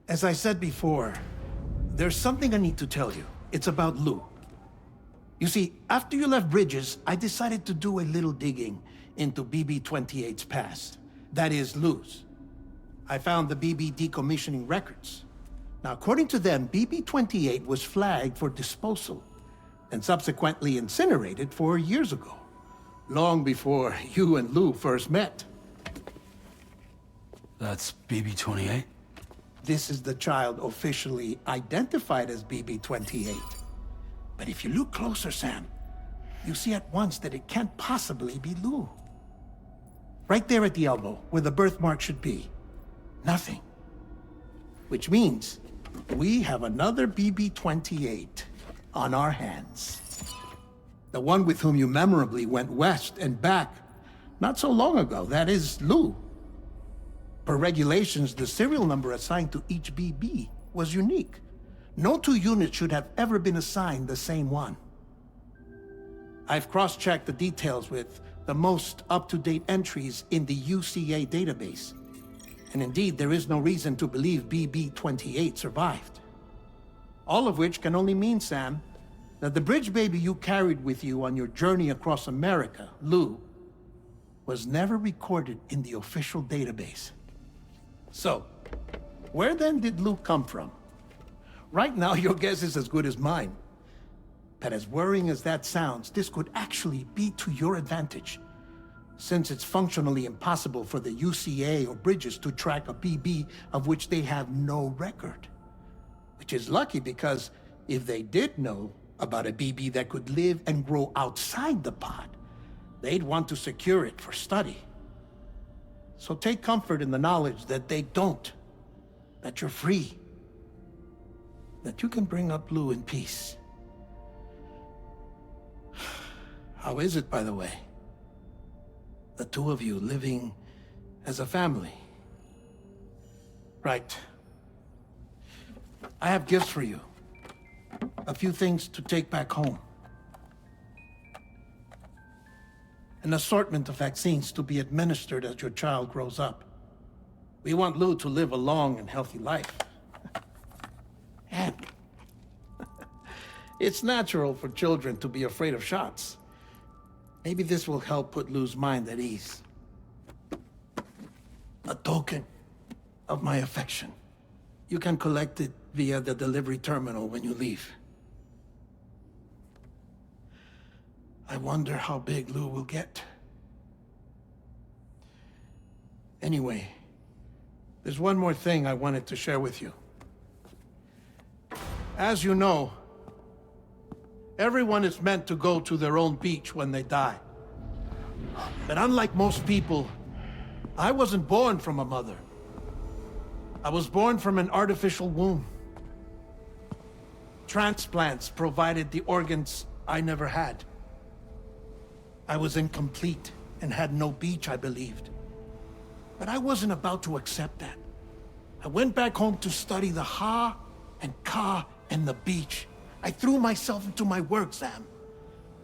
As I said before, there's something I need to tell you. It's about Lou. You see, after you left Bridges, I decided to do a little digging into BB-28's past. That is, Lou's. I found the BB decommissioning records. Now, according to them, BB-28 was flagged for disposal and subsequently incinerated 4 years ago, long before you and Lou first met. That's BB-28? This is the child officially identified as BB-28. But if you look closer, Sam, you see at once that it can't possibly be Lou. Right there at the elbow, where the birthmark should be. Nothing. Which means we have another BB-28 on our hands. The one with whom you memorably went west and back not so long ago, that is Lou. Per regulations, the serial number assigned to each BB was unique. No two units should have ever been assigned the same one. I've cross-checked the details with the most up-to-date entries in the UCA database. And indeed, there is no reason to believe BB-28 survived. All of which can only mean, Sam, that the bridge baby you carried with you on your journey across America, Lou, was never recorded in the official database. So, where then did Lou come from? Right now, your guess is as good as mine. But as worrying as that sounds, this could actually be to your advantage, since it's functionally impossible for the UCA or Bridges to track a BB of which they have no record. Which is lucky, because if they did know about a BB that could live and grow outside the pod, they'd want to secure it for study. So take comfort in the knowledge that they don't, that you're free, that you can bring up Lou in peace. How is it, by the way? The two of you living as a family? Right. I have gifts for you. A few things to take back home. An assortment of vaccines to be administered as your child grows up. We want Lou to live a long and healthy life. And it's natural for children to be afraid of shots. Maybe this will help put Lou's mind at ease. A token of my affection. You can collect it via the delivery terminal when you leave. I wonder how big Lou will get. Anyway, there's one more thing I wanted to share with you. As you know, everyone is meant to go to their own beach when they die. But unlike most people, I wasn't born from a mother. I was born from an artificial womb. Transplants provided the organs I never had. I was incomplete and had no beach, I believed. But I wasn't about to accept that. I went back home to study the Ha and Ka and the beach. I threw myself into my work, Sam.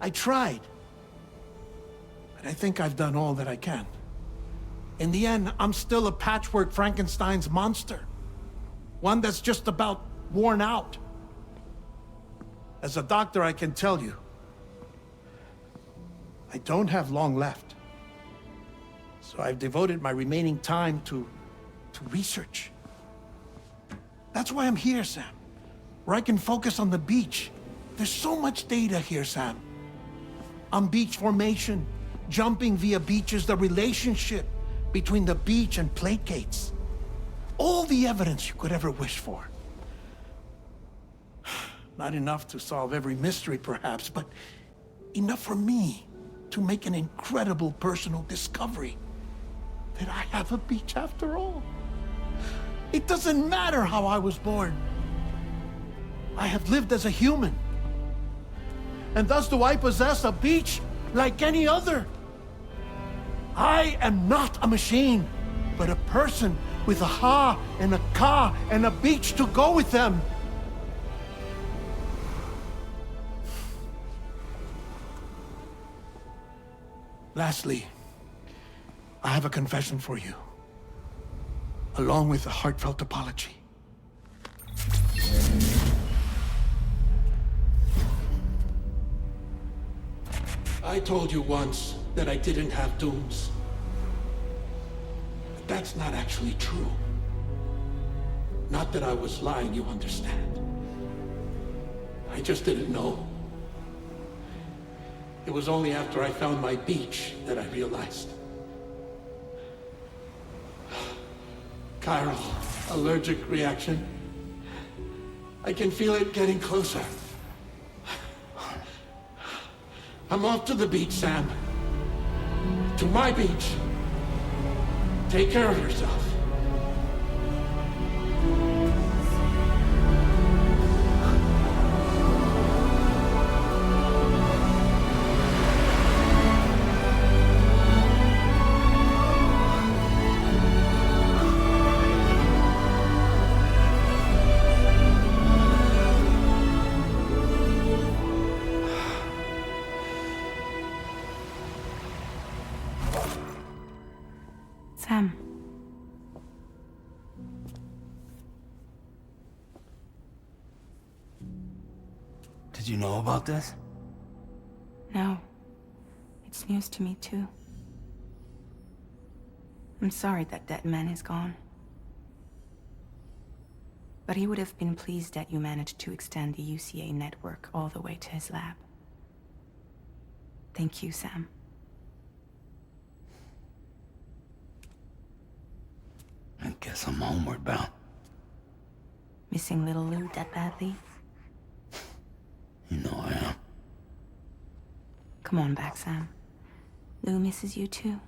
I tried. But I think I've done all that I can. In the end, I'm still a patchwork Frankenstein's monster. One that's just about worn out. As a doctor, I can tell you, I don't have long left. So I've devoted my remaining time to research. That's why I'm here, Sam. Where I can focus on the beach. There's so much data here, Sam. On beach formation, jumping via beaches, the relationship between the beach and plate gates. All the evidence you could ever wish for. Not enough to solve every mystery, perhaps, but enough for me to make an incredible personal discovery that I have a beach after all. It doesn't matter how I was born. I have lived as a human. And thus do I possess a beach like any other. I am not a machine, but a person with a Ha and a Ka and a beach to go with them. Lastly, I have a confession for you, along with a heartfelt apology. I told you once that I didn't have dooms. But that's not actually true. Not that I was lying, you understand. I just didn't know. It was only after I found my beach that I realized. Chiral allergic reaction. I can feel it getting closer. I'm off to the beach, Sam. To my beach. Take care of yourself. Sam, you know about this? No. It's news to me, too. I'm sorry that that man is gone. But he would have been pleased that you managed to extend the UCA network all the way to his lab. Thank you, Sam. I guess I'm homeward bound. Missing little Lou that badly? You know I am. Come on back, Sam. Lou misses you too.